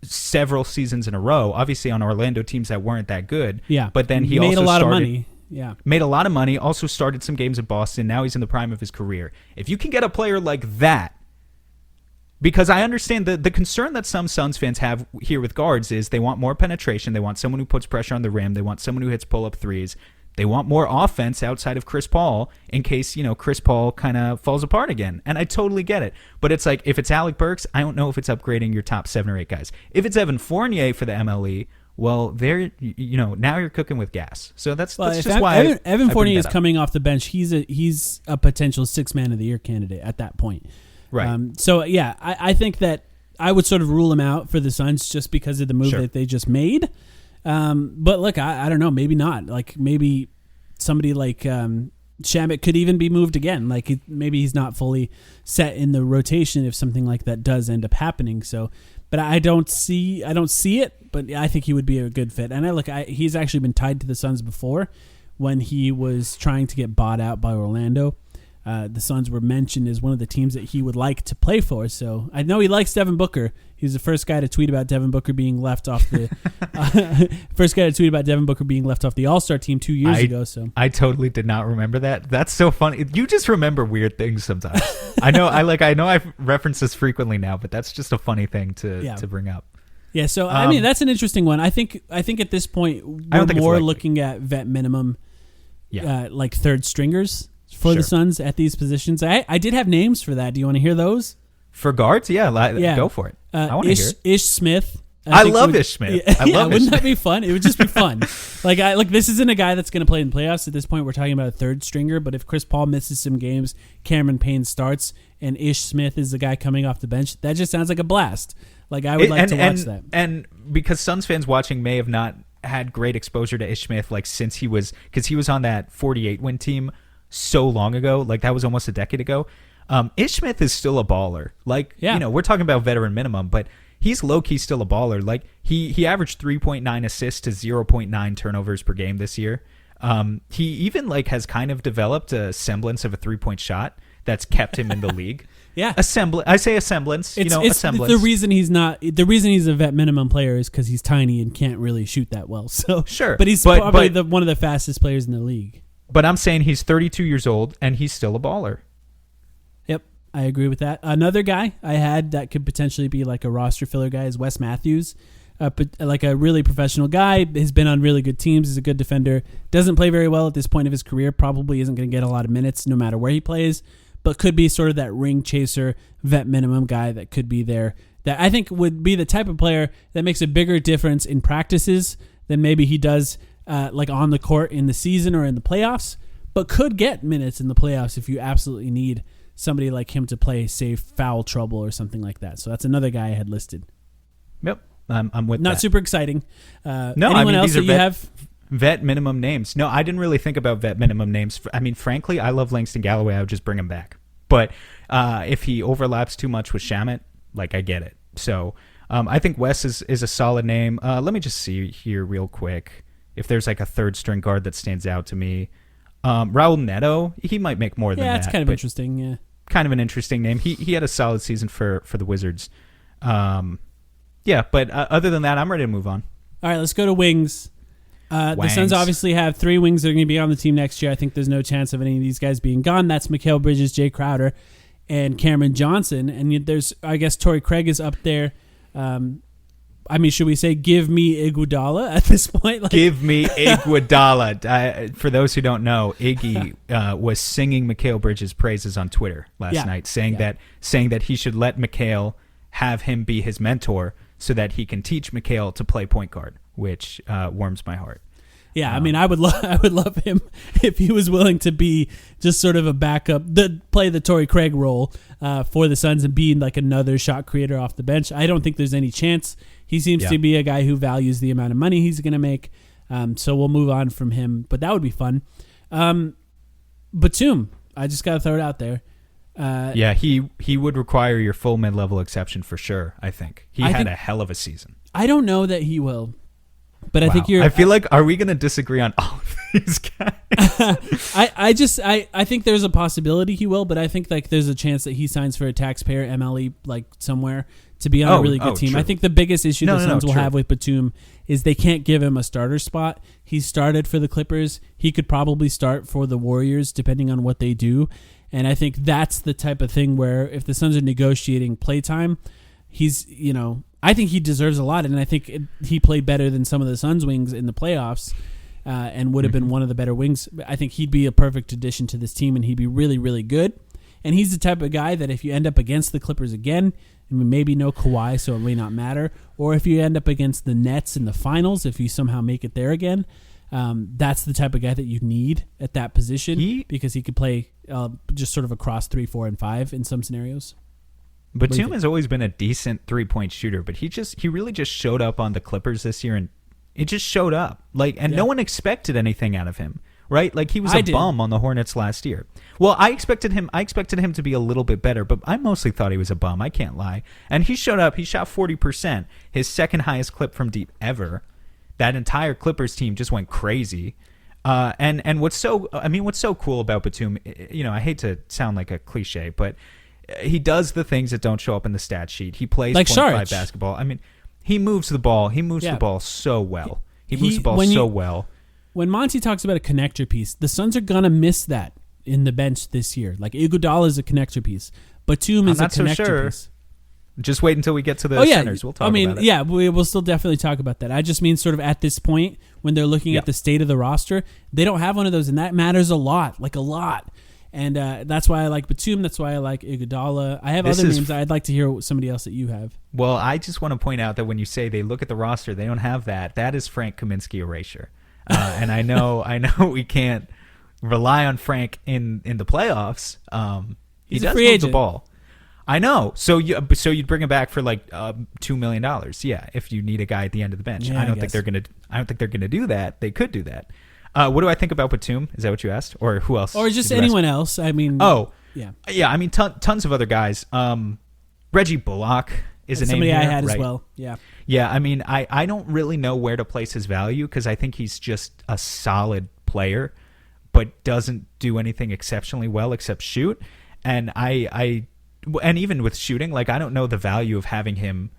several seasons in a row, obviously on Orlando teams that weren't that good. Yeah. But then he made also a lot started, of money. Yeah. Made a lot of money, also started some games in Boston. Now he's in the prime of his career. If you can get a player like that, because I understand the concern that some Suns fans have here with guards is they want more penetration. They want someone who puts pressure on the rim. They want someone who hits pull-up threes. They want more offense outside of Chris Paul in case, Chris Paul kind of falls apart again. And I totally get it. But it's like, if it's Alec Burks, I don't know if it's upgrading your top 7 or 8 guys. If it's Evan Fournier for the MLE, well, there, now you're cooking with gas. So that's just why Evan Fournier is coming off the bench. He's a potential 6th man of the year candidate at that point. Right. So yeah, I think that I would sort of rule him out for the Suns just because of the move that they just made. But look, I don't know, maybe not. Like, maybe somebody like Shamet could even be moved again. Like, maybe he's not fully set in the rotation if something like that does end up happening. So, but I don't see it. But I think he would be a good fit. And he's actually been tied to the Suns before when he was trying to get bought out by Orlando. the Suns were mentioned as one of the teams that he would like to play for. So I know he likes Devin Booker. He was the first guy to tweet about Devin Booker being left off the All-Star team 2 years ago. So I totally did not remember that. That's so funny. You just remember weird things sometimes. I know I've referenced this frequently now, but that's just a funny thing to bring up. Yeah, so I mean that's an interesting one. I think at this point we're more looking at vet minimum, like third stringers for the Suns at these positions. I did have names for that. Do you want to hear those? For guards, go for it. I want to hear it. Ish Smith. I love Ish Smith. I love wouldn't that be fun? It would just be fun. Like this isn't a guy that's going to play in playoffs at this point. We're talking about a third stringer, but if Chris Paul misses some games, Cameron Payne starts, and Ish Smith is the guy coming off the bench, that just sounds like a blast. Like I would like to watch that. And because Suns fans watching may have not had great exposure to Ish Smith, like since he was on that 48 win team so long ago, like that was almost a decade ago. Ish Smith is still a baller. Like, we're talking about veteran minimum, but he's low-key still a baller. Like, he averaged 3.9 assists to 0.9 turnovers per game this year. He even, has kind of developed a semblance of a three-point shot that's kept him in the league. Yeah. I say a semblance, a semblance. The reason he's a vet minimum player is because he's tiny and can't really shoot that well. So sure. But he's probably one of the fastest players in the league. But I'm saying he's 32 years old, and he's still a baller. Yep, I agree with that. Another guy I had that could potentially be like a roster filler guy is Wes Matthews. Like a really professional guy, has been on really good teams, is a good defender, doesn't play very well at this point of his career, probably isn't going to get a lot of minutes no matter where he plays, but could be sort of that ring chaser, vet minimum guy that could be there, that I think would be the type of player that makes a bigger difference in practices than maybe he does like on the court in the season or in the playoffs, but could get minutes in the playoffs if you absolutely need somebody like him to play, say, foul trouble or something like that. So that's another guy I had listed. Yep, I'm with that. Not super exciting. No, anyone else these are that you have? Vet minimum names. No, I didn't really think about vet minimum names. I mean, frankly, I love Langston Galloway. I would just bring him back. But if he overlaps too much with Shamet, I get it. So I think Wes is a solid name. Let me just see here real quick if there's a third string guard that stands out to me. Raul Neto, he might make more than that. Yeah, it's kind of interesting. Yeah, kind of an interesting name. He had a solid season for the Wizards. But other than that, I'm ready to move on. All right, let's go to wings. The Suns obviously have three wings that are going to be on the team next year. I think there's no chance of any of these guys being gone. That's Mikal Bridges, Jay Crowder, and Cameron Johnson. And there's, I guess, Torrey Craig is up there. Should we say give me Iguodala at this point? Give me Iguodala. For those who don't know, Iggy was singing Mikal Bridges' praises on Twitter last night, saying that he should let Mikal have him be his mentor so that he can teach Mikal to play point guard, which warms my heart. Yeah, I would love him if he was willing to be just sort of a backup, play the Torrey Craig role for the Suns and be another shot creator off the bench. I don't think there's any chance. He seems to be a guy who values the amount of money he's going to make, so we'll move on from him. But that would be fun. Batum, I just got to throw it out there. He would require your full mid-level exception for sure, I think. He had a hell of a season. I don't know that he will. But I think I feel are we going to disagree on all of these guys? I think there's a possibility he will, but I think there's a chance that he signs for a taxpayer MLE somewhere to be on a really good team. True. I think the biggest issue the Suns will have with Batum is they can't give him a starter spot. He started for the Clippers. He could probably start for the Warriors depending on what they do. And I think that's the type of thing where if the Suns are negotiating playtime, he's, I think he deserves a lot, and I think he played better than some of the Suns' wings in the playoffs and would have been one of the better wings. I think he'd be a perfect addition to this team, and he'd be really, really good. And he's the type of guy that if you end up against the Clippers again, maybe no Kawhi, so it may not matter, or if you end up against the Nets in the finals, if you somehow make it there again, that's the type of guy that you need at that position because he could play just sort of across 3, 4, and 5 in some scenarios. Batum has always been a decent three-point shooter, but he really just showed up on the Clippers this year, and it just showed up. No one expected anything out of him, right? He was a bum on the Hornets last year. Well, I expected him to be a little bit better, but I mostly thought he was a bum. I can't lie. And he showed up. He shot 40%, his second highest clip from deep ever. That entire Clippers team just went crazy. And what's so cool about Batum, I hate to sound like a cliche, but he does the things that don't show up in the stat sheet. He plays like 0.5 basketball. I mean, he moves the ball. He moves the ball so well. He moves the ball so well. When Monty talks about a connector piece, the Suns are gonna miss that in the bench this year. Like Iguodala is a connector piece. Batum is a connector piece. Just wait until we get to the centers. We'll talk about it. Yeah, we'll still definitely talk about that. I just mean sort of at this point when they're looking at the state of the roster, they don't have one of those, and that matters a lot, like a lot. And that's why I like Batum. That's why I like Iguodala. I have other names. I'd like to hear somebody else that you have. Well, I just want to point out that when you say they look at the roster, they don't have that. That is Frank Kaminsky erasure. And I know we can't rely on Frank in the playoffs. He does move the ball. I know. So you'd bring him back for like $2 million. Yeah, if you need a guy at the end of the bench. Yeah, I don't think they're gonna do that. They could do that. What do I think about Batum? Is that what you asked, or who else? Or just anyone else? I mean, yeah. I mean, tons of other guys. Reggie Bullock is a name somebody here, I had right? as well. Yeah. Yeah. I mean, I don't really know where to place his value because I think he's just a solid player, but doesn't do anything exceptionally well except shoot. And and even with shooting, like I don't know the value of having him.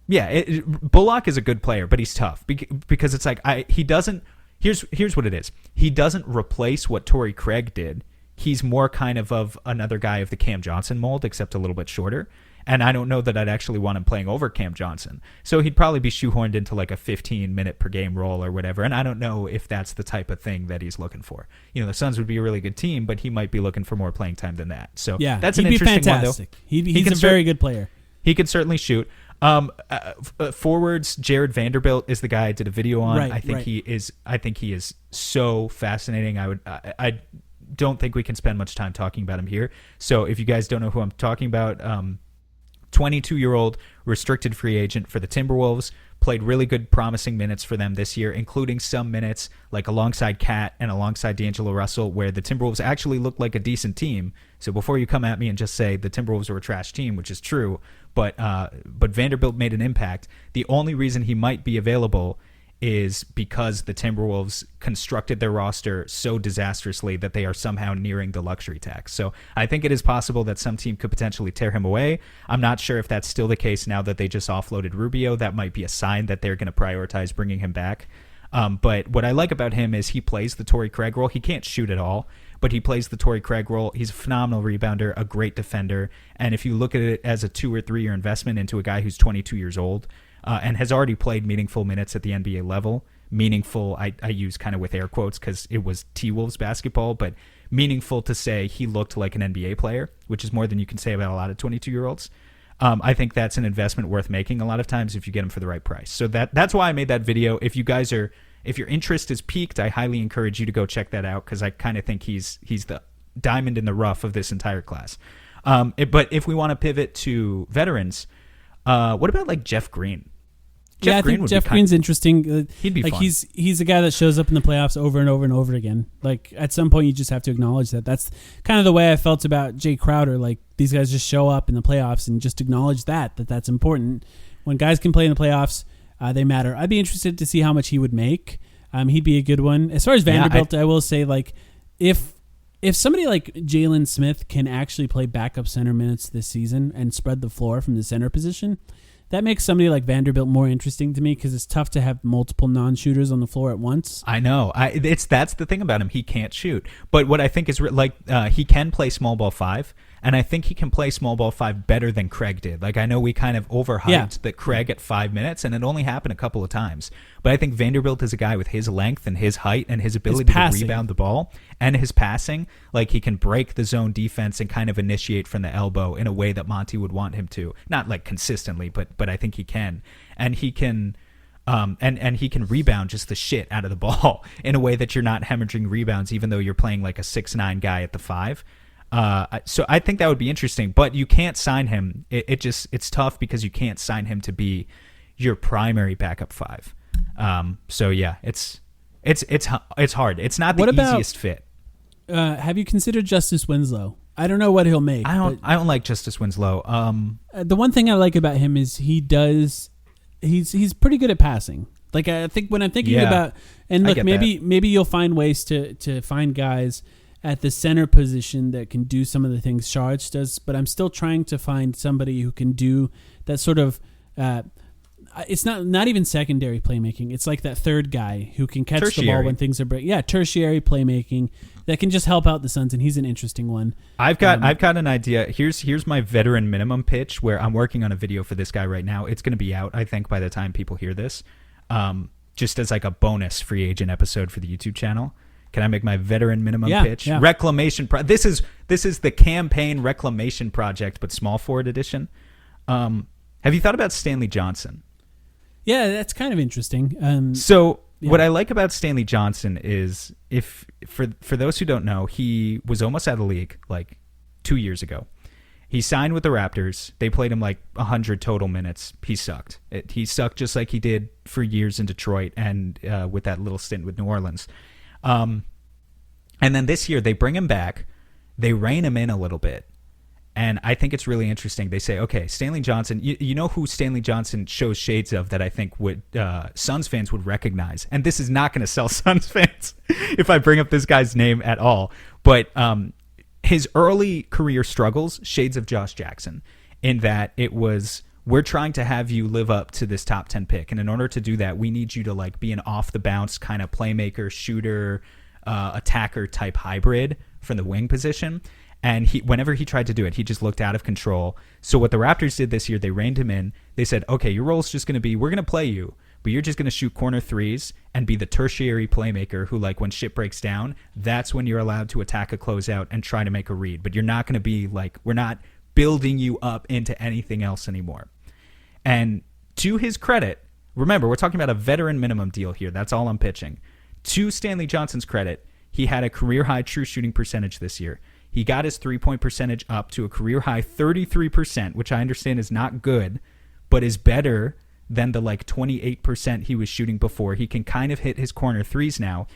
Yeah, Bullock is a good player, but he's tough because it's like he doesn't. Here's what it is. He doesn't replace what Torrey Craig did. He's more kind of another guy of the Cam Johnson mold, except a little bit shorter. And I don't know that I'd actually want him playing over Cam Johnson. So he'd probably be shoehorned into like a 15-minute per game role or whatever. And I don't know if that's the type of thing that he's looking for. The Suns would be a really good team, but he might be looking for more playing time than that. So yeah, that's an interesting fantastic. one, though. He's a very good player. He can certainly shoot. Forwards, Jared Vanderbilt is the guy I did a video on. Right, I think he is so fascinating. I don't think we can spend much time talking about him here. So if you guys don't know who I'm talking about, 22-year-old restricted free agent for the Timberwolves, played really good, promising minutes for them this year, including some minutes like alongside Cat and alongside D'Angelo Russell, where the Timberwolves actually looked like a decent team. So before you come at me and just say the Timberwolves were a trash team, which is true, but Vanderbilt made an impact. The only reason he might be available is because the Timberwolves constructed their roster so disastrously that they are somehow nearing the luxury tax. So I think it is possible that some team could potentially tear him away. I'm not sure if that's still the case now that they just offloaded Rubio. That might be a sign that they're going to prioritize bringing him back. But what I like about him is he plays the Torrey Craig role. He can't shoot at all, but he plays the Torrey Craig role. He's a phenomenal rebounder, a great defender. And if you look at it as a 2 or 3 year investment into a guy who's 22 years old, and has already played meaningful minutes at the NBA level. Meaningful, I use kind of with air quotes because it was T-Wolves basketball, but meaningful to say he looked like an NBA player, which is more than you can say about a lot of 22-year-olds. I think that's an investment worth making a lot of times if you get him for the right price. So that's why I made that video. If your interest is piqued, I highly encourage you to go check that out because I kind of think he's the diamond in the rough of this entire class. But if we want to pivot to veterans, what about like Jeff Green? I think Jeff Green's interesting. He'd be like fun. He's a guy that shows up in the playoffs over and over and over again. Like at some point, you just have to acknowledge that. That's kind of the way I felt about Jay Crowder. Like these guys just show up in the playoffs and just acknowledge that's important. When guys can play in the playoffs, they matter. I'd be interested to see how much he would make. He'd be a good one. As far as Vanderbilt, I will say like if somebody like Jalen Smith can actually play backup center minutes this season and spread the floor from the center position, that makes somebody like Vanderbilt more interesting to me because it's tough to have multiple non-shooters on the floor at once. I know. That's the thing about him. He can't shoot. But what I think is he can play small ball 5, and I think he can play small ball 5 better than Craig did. Like I know we kind of overhyped that Craig at 5 minutes, and it only happened a couple of times. But I think Vanderbilt is a guy with his length and his height and his ability to rebound the ball and his passing. Like he can break the zone defense and kind of initiate from the elbow in a way that Monty would want him to. Not like consistently, but I think he can. And he can and he can rebound just the shit out of the ball in a way that you're not hemorrhaging rebounds even though you're playing like a 6'9" guy at the 5. So I think that would be interesting, but you can't sign him. It's tough because you can't sign him to be your primary backup 5. So yeah, it's hard. It's not the easiest fit. Have you considered Justice Winslow? I don't know what he'll make. I don't like Justice Winslow. The one thing I like about him is he's pretty good at passing. Like I think when I'm thinking about, and look, maybe you'll find ways to find guys at the center position that can do some of the things Sharch does, but I'm still trying to find somebody who can do that sort of. It's not even secondary playmaking. It's like that third guy who can catch the ball when things are breaking. Yeah, tertiary playmaking that can just help out the Suns, and he's an interesting one. I've got an idea. Here's my veteran minimum pitch where I'm working on a video for this guy right now. It's going to be out, I think, by the time people hear this. Just as like a bonus free agent episode for the YouTube channel. Can I make my veteran minimum pitch? Yeah. Reclamation. This is the campaign reclamation project, but small forward edition. Have you thought about Stanley Johnson? Yeah, that's kind of interesting. What I like about Stanley Johnson is, if for those who don't know, he was almost out of the league like 2 years ago. He signed with the Raptors. They played him like 100 total minutes. He sucked. He sucked just like he did for years in Detroit and with that little stint with New Orleans. And then this year they bring him back. They rein him in a little bit. And I think it's really interesting. They say, okay, Stanley Johnson, you know who Stanley Johnson shows shades of that I think would Suns fans would recognize. And this is not going to sell Suns fans if I bring up this guy's name at all. But his early career struggles, shades of Josh Jackson, in that it was, we're trying to have you live up to this top 10 pick. And in order to do that, we need you to like be an off the bounce kind of playmaker, shooter, attacker type hybrid from the wing position. And whenever he tried to do it, he just looked out of control. So what the Raptors did this year, they reined him in. They said, okay, your role is just going to be, we're going to play you, but you're just going to shoot corner threes and be the tertiary playmaker who, like, when shit breaks down, that's when you're allowed to attack a closeout and try to make a read. But you're not going to be like, we're not building you up into anything else anymore. And to his credit, remember, we're talking about a veteran minimum deal here. That's all I'm pitching. To Stanley Johnson's credit, he had a career-high true shooting percentage this year. He got his three-point percentage up to a career-high 33%, which I understand is not good, but is better than the like 28% he was shooting before. He can kind of hit his corner threes now.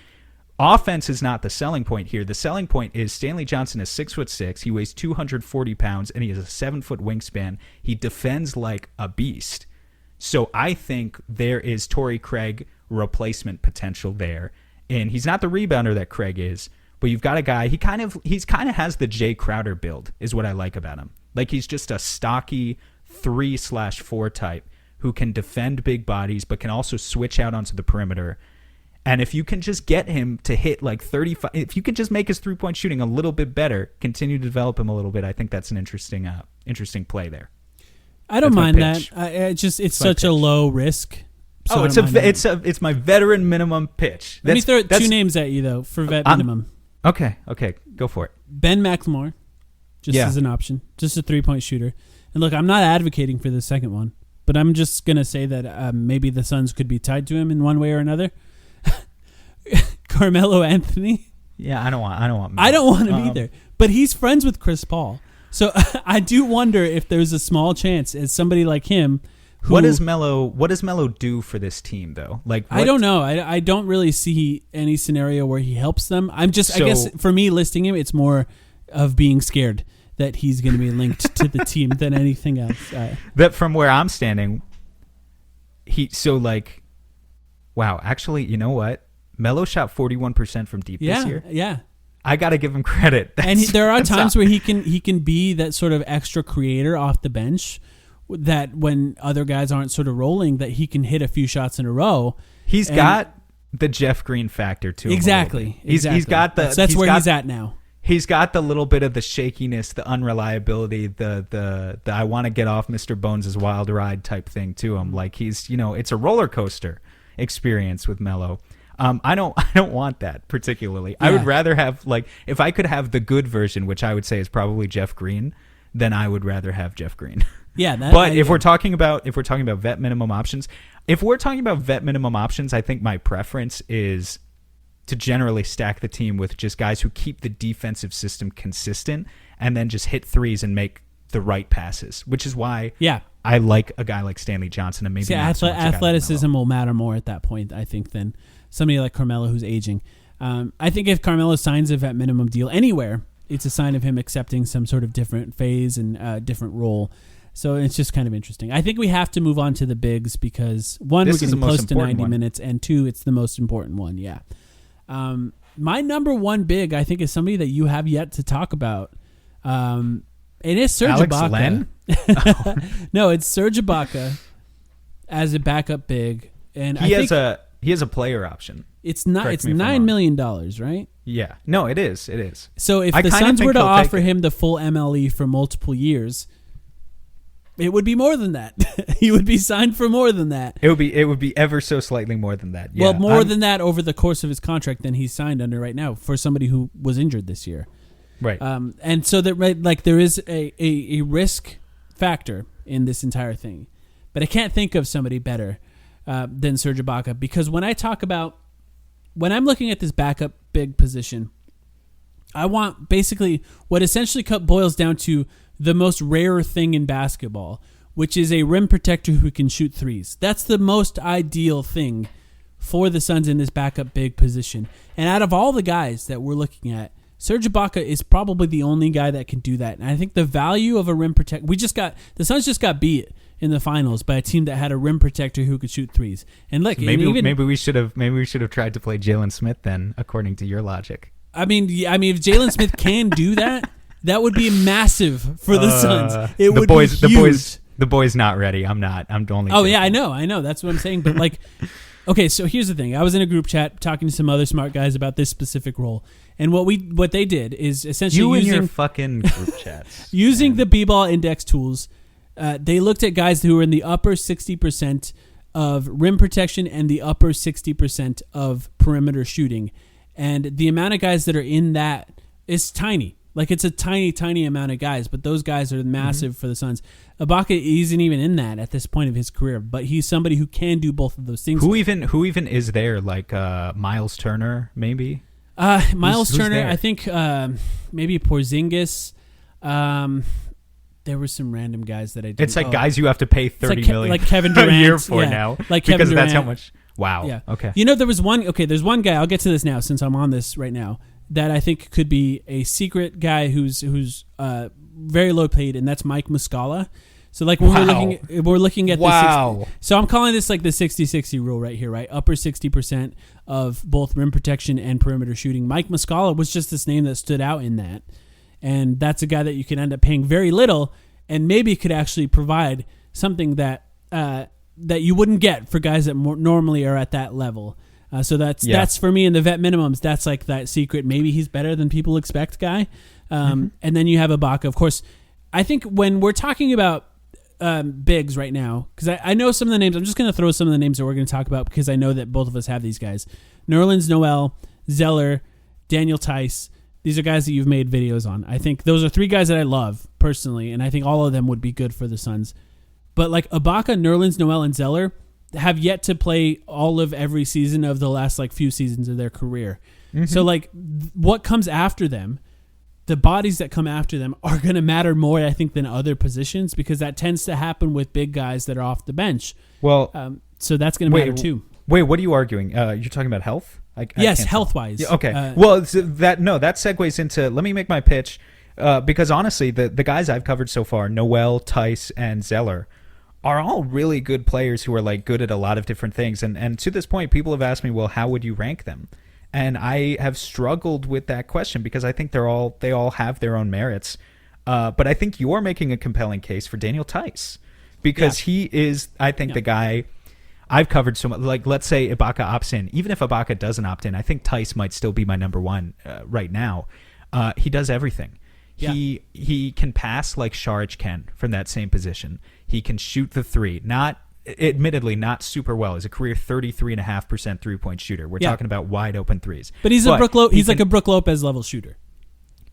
Offense is not the selling point here. The selling point is Stanley Johnson is 6'6". He weighs 240 pounds, and he has a 7-foot wingspan. He defends like a beast. So I think there is Torrey Craig replacement potential there. And he's not the rebounder that Craig is, but you've got a guy, he kind of has the Jay Crowder build, is what I like about him. Like, he's just a stocky 3/4 type who can defend big bodies, but can also switch out onto the perimeter. And if you can just get him to hit like 35, if you can just make his 3-point shooting a little bit better, continue to develop him a little bit, I think that's an interesting play there. I don't mind that. It's such a low risk. So it's my veteran minimum pitch. Let me throw two names at you though for vet minimum. Okay, go for it. Ben McLemore, as an option, just a 3-point shooter. And look, I'm not advocating for the second one, but I'm just gonna say that maybe the Suns could be tied to him in one way or another. Carmelo Anthony. Yeah, I don't want. I don't want him either. But he's friends with Chris Paul, so I do wonder if there's a small chance as somebody like him. What does Melo do for this team though? I don't know. I don't really see any scenario where he helps them. I guess for me listing him, it's more of being scared that he's going to be linked to the team than anything else. That from where I'm standing, wow. Actually, you know what? Melo shot 41% from deep this year. Yeah. I got to give him credit. There are times where he can be that sort of extra creator off the bench. That when other guys aren't sort of rolling, that he can hit a few shots in a row. He's got the Jeff Green factor to him. Exactly. He's got the. That's where he's at now. He's got the little bit of the shakiness, the unreliability, the I want to get off Mr. Bones' wild ride type thing to him. Like he's, it's a roller coaster experience with Melo. I don't want that particularly. Yeah. I would rather have if I could have the good version, which I would say is probably Jeff Green, then I would rather have Jeff Green. Yeah, if we're talking about vet minimum options, I think my preference is to generally stack the team with just guys who keep the defensive system consistent and then just hit threes and make the right passes, which is why I like a guy like Stanley Johnson and maybe athleticism will matter more at that point, I think, than somebody like Carmelo who's aging. I think if Carmelo signs a vet minimum deal anywhere, it's a sign of him accepting some sort of different phase and different role. So it's just kind of interesting. I think we have to move on to the bigs because one, we're getting close to 90 minutes, and two, it's the most important one. Yeah. My number one big, I think, is somebody that you have yet to talk about. It is Serge Alex Ibaka. Len? No, it's Serge Ibaka as a backup big, and he has a player option. It's not. It's $9 million, right? Yeah. No, it is. It is. So if the Suns were to offer him the full MLE for multiple years, it would be more than that. He would be signed for more than that. It would be ever so slightly more than that. Yeah, well, more than that over the course of his contract than he's signed under right now for somebody who was injured this year. Right. And so that there is a risk factor in this entire thing, but I can't think of somebody better than Serge Ibaka, because when I'm looking at this backup big position, I want basically what essentially boils down to the most rare thing in basketball, which is a rim protector who can shoot threes. That's the most ideal thing for the Suns in this backup big position. And out of all the guys that we're looking at, Serge Ibaka is probably the only guy that can do that. And I think the value of a rim protector, the Suns just got beat in the finals by a team that had a rim protector who could shoot threes. And look, maybe we should have tried to play Jalen Smith then, according to your logic. I mean, if Jalen Smith can do that, that would be massive for the Suns. It would be huge. The boy's not ready. I'm not. I'm only. Oh, yeah, I know. That's what I'm saying. But okay, so here's the thing. I was in a group chat talking to some other smart guys about this specific role, and what they did is essentially using your fucking group chats, using the B-ball index tools. They looked at guys who were in the upper 60% of rim protection and the upper 60% of perimeter shooting, and the amount of guys that are in that is tiny. It's a tiny, tiny amount of guys, but those guys are massive for the Suns. Ibaka isn't even in that at this point of his career, but he's somebody who can do both of those things. Who even is there? Miles Turner, maybe? Miles Turner, there? I think maybe Porzingis. There were some random guys that I did. It's guys you have to pay $30 million like Kevin Durant, a year for now. Like Kevin because Durant. That's how much. Wow. Yeah. Okay. There's one guy, I'll get to this now since I'm on this right now, that I think could be a secret guy who's very low paid, and that's Mike Muscala. So when we're looking at wow. So I'm calling this the 60-60 rule right here, right? Upper 60% of both rim protection and perimeter shooting. Mike Muscala was just this name that stood out in that. And that's a guy that you can end up paying very little and maybe could actually provide something that you wouldn't get for guys that normally are at that level. So that's for me in the vet minimums. That's that secret. Maybe he's better than people expect guy. And then you have Ibaka. Of course, I think when we're talking about bigs right now, because I know some of the names. I'm just going to throw some of the names that we're going to talk about because I know that both of us have these guys. Nerlens Noel, Zeller, Daniel Tice. These are guys that you've made videos on. I think those are three guys that I love personally, and I think all of them would be good for the Suns. But Ibaka, Nerlens Noel, and Zeller have yet to play all of every season of the last few seasons of their career. So what comes after them, the bodies that come after them are going to matter more, I think, than other positions because that tends to happen with big guys that are off the bench. Well, so that's going to matter too. Wait, what are you arguing? You're talking about health? Yes, health-wise. Yeah, okay. That segues into. Let me make my pitch because honestly, the guys I've covered so far, Noel, Tice, and Zeller, are all really good players who are good at a lot of different things. And to this point, people have asked me, well, how would you rank them? And I have struggled with that question because I think they all have their own merits. But I think you're making a compelling case for Daniel Tice because he is, I think, the guy I've covered so much. Let's say Ibaka opts in. Even if Ibaka doesn't opt in, I think Tice might still be my number one right now. He does everything. Yeah. He can pass like Saric can from that same position. He can shoot the three. Admittedly, not super well. He's a career 33.5% three-point shooter. We're talking about wide open threes. But he's like a Brook Lopez level shooter.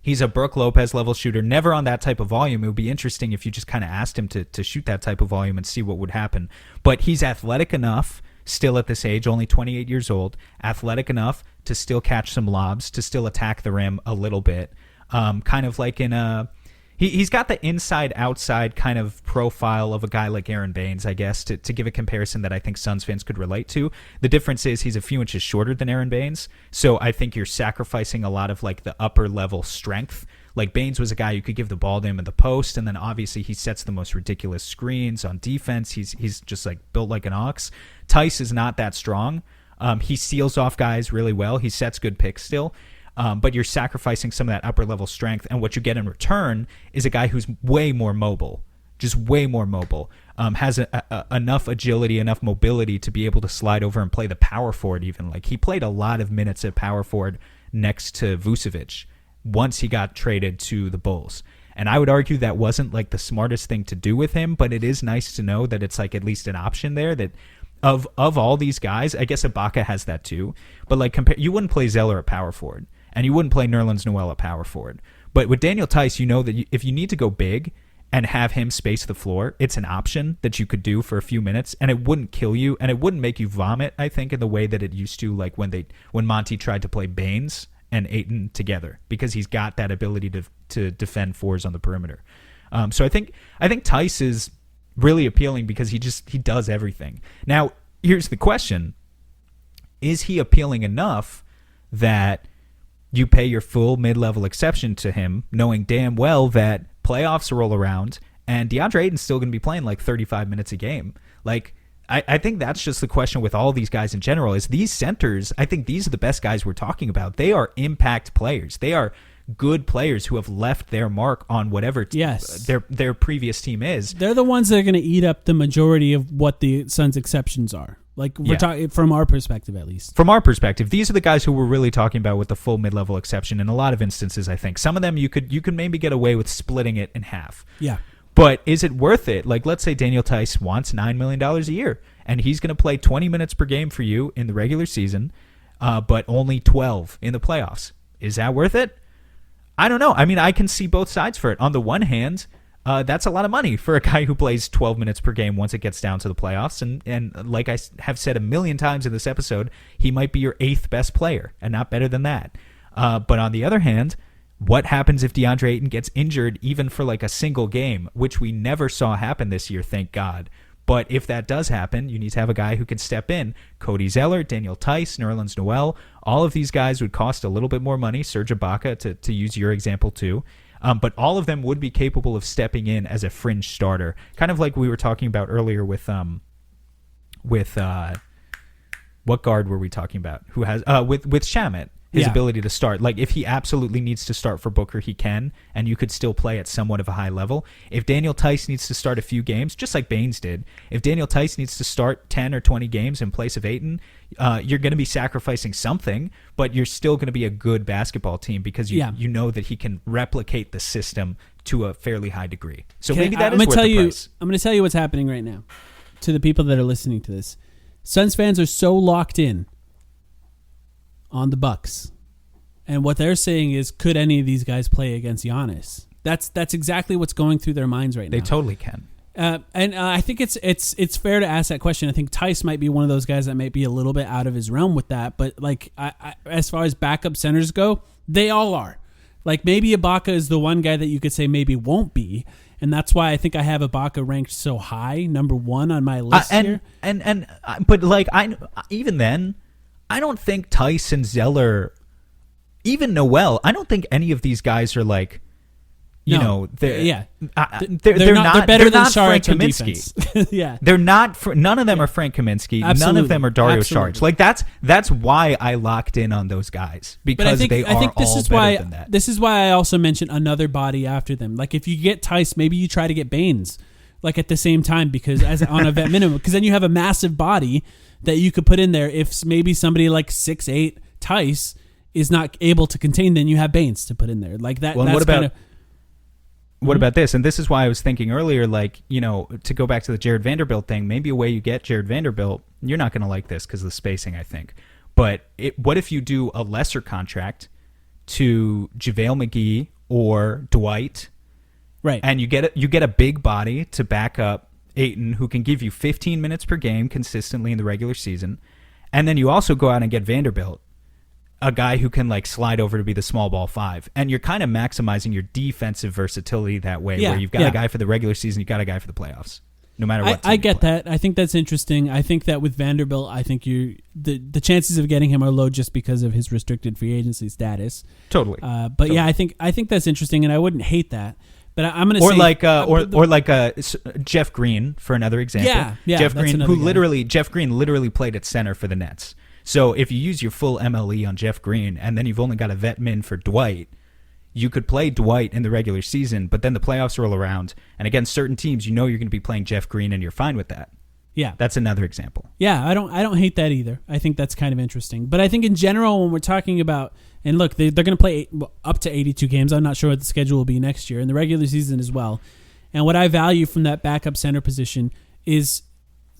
He's a Brook Lopez level shooter. Never on that type of volume. It would be interesting if you just kind of asked him to shoot that type of volume and see what would happen. But he's athletic enough, still at this age, only 28 years old, athletic enough to still catch some lobs, to still attack the rim a little bit. Kind of like in a... He's got the inside-outside kind of profile of a guy like Aaron Baines, I guess, to give a comparison that I think Suns fans could relate to. The difference is he's a few inches shorter than Aaron Baines, so I think you're sacrificing a lot of the upper-level strength. Like Baines was a guy you could give the ball to him in the post, and then obviously he sets the most ridiculous screens on defense. He's just like built like an ox. Tice is not that strong. He seals off guys really well. He sets good picks still. But you're sacrificing some of that upper level strength, and what you get in return is a guy who's way more mobile, just way more mobile, has enough agility, enough mobility to be able to slide over and play the power forward even. Like he played a lot of minutes at power forward next to Vucevic once he got traded to the Bulls. And I would argue that wasn't like the smartest thing to do with him, but it is nice to know that it's like at least an option there that of all these guys, I guess Ibaka has that too, but like you wouldn't play Zeller at power forward. And you wouldn't play Nerlens Noel at power forward. But with Daniel Tice, you know that if you need to go big and have him space the floor, it's an option that you could do for a few minutes, and it wouldn't kill you, and it wouldn't make you vomit, I think, in the way that it used to, like when Monty tried to play Baines and Ayton together, because he's got that ability to defend fours on the perimeter. So I think Tice is really appealing because he does everything. Now, here's the question. Is he appealing enough that you pay your full mid-level exception to him, knowing damn well that playoffs roll around and DeAndre Ayton's still going to be playing like 35 minutes a game? Like, I think that's just the question with all these guys in general, is these centers, I think these are the best guys we're talking about. They are impact players. They are good players who have left their mark on whatever their previous team is. They're the ones that are going to eat up the majority of what the Suns' exceptions are. Like we're talking from our perspective, at least. From our perspective, these are the guys who we're really talking about with the full mid-level exception. In a lot of instances, I think some of them you could maybe get away with splitting it in half. Yeah. But is it worth it? Like, let's say Daniel Tice wants $9 million a year, and he's going to play 20 minutes per game for you in the regular season, but only 12 in the playoffs. Is that worth it? I don't know. I mean, I can see both sides for it. On the one hand, that's a lot of money for a guy who plays 12 minutes per game once it gets down to the playoffs. And like I have said a million times in this episode, he might be your 8th best player and not better than that. But on the other hand, what happens if DeAndre Ayton gets injured even for like a single game, which we never saw happen this year, thank God. But if that does happen, you need to have a guy who can step in. Cody Zeller, Daniel Tice, Nerlens Noel, all of these guys would cost a little bit more money. Serge Ibaka, to use your example too. But all of them would be capable of stepping in as a fringe starter, kind of like we were talking about earlier with what guard were we talking about? Who has with Shamet, his ability to start. Like if he absolutely needs to start for Booker, he can, and you could still play at somewhat of a high level. If Daniel Tice needs to start a few games, just like Baines did, if Daniel Tice needs to start 10 or 20 games in place of Ayton, you're going to be sacrificing something, but you're still going to be a good basketball team because you know that he can replicate the system to a fairly high degree. So maybe that is worth the price. I'm going to tell you what's happening right now to the people that are listening to this. Suns fans are so locked in on the Bucks, and what they're saying is, could any of these guys play against Giannis? That's exactly what's going through their minds right now. They totally can. And I think it's fair to ask that question. I think Tice might be one of those guys that might be a little bit out of his realm with that. But like, I as far as backup centers go, they all are. Like maybe Ibaka is the one guy that you could say maybe won't be, and that's why I think I have Ibaka ranked so high, number 1 on my list here. But like even then, I don't think Tice and Zeller, even Noel, I don't think any of these guys are like. They're not better than Frank Kaminsky. Yeah, they're not. None of them are Frank Kaminsky. Absolutely. None of them are Dario Saric. Like that's why I locked in on those guys, because I think this is why than that. This is why I also mentioned another body after them. Like if you get Tice, maybe you try to get Baines, like at the same time, because as on a vet minimum, because then you have a massive body that you could put in there. If maybe somebody like 6'8" Tice is not able to contain, then you have Baines to put in there. Like that. Well, what about this? And this is why I was thinking earlier, like, to go back to the Jared Vanderbilt thing, maybe a way you get Jared Vanderbilt, you're not going to like this because of the spacing, I think. But what if you do a lesser contract to JaVale McGee or Dwight? Right. And you get a big body to back up Ayton, who can give you 15 minutes per game consistently in the regular season. And then you also go out and get Vanderbilt, a guy who can like slide over to be the small ball 5, and you're kind of maximizing your defensive versatility that way, where you've got a guy for the regular season, you've got a guy for the playoffs. no matter what. I get that. I think that's interesting. I think that with Vanderbilt, I think the chances of getting him are low just because of his restricted free agency status. Totally. Totally. Yeah, I think that's interesting, and I wouldn't hate that. But I'm going to say Jeff Green for another example. Yeah, Jeff Green, Jeff Green literally played at center for the Nets. So if you use your full MLE on Jeff Green, and then you've only got a vet min for Dwight, you could play Dwight in the regular season, but then the playoffs roll around, and against certain teams, you're going to be playing Jeff Green, and you're fine with that. Yeah, that's another example. Yeah, I don't hate that either. I think that's kind of interesting. But I think in general, when we're talking about, and look, they're going to play up to 82 games. I'm not sure what the schedule will be next year, in the regular season as well. And what I value from that backup center position is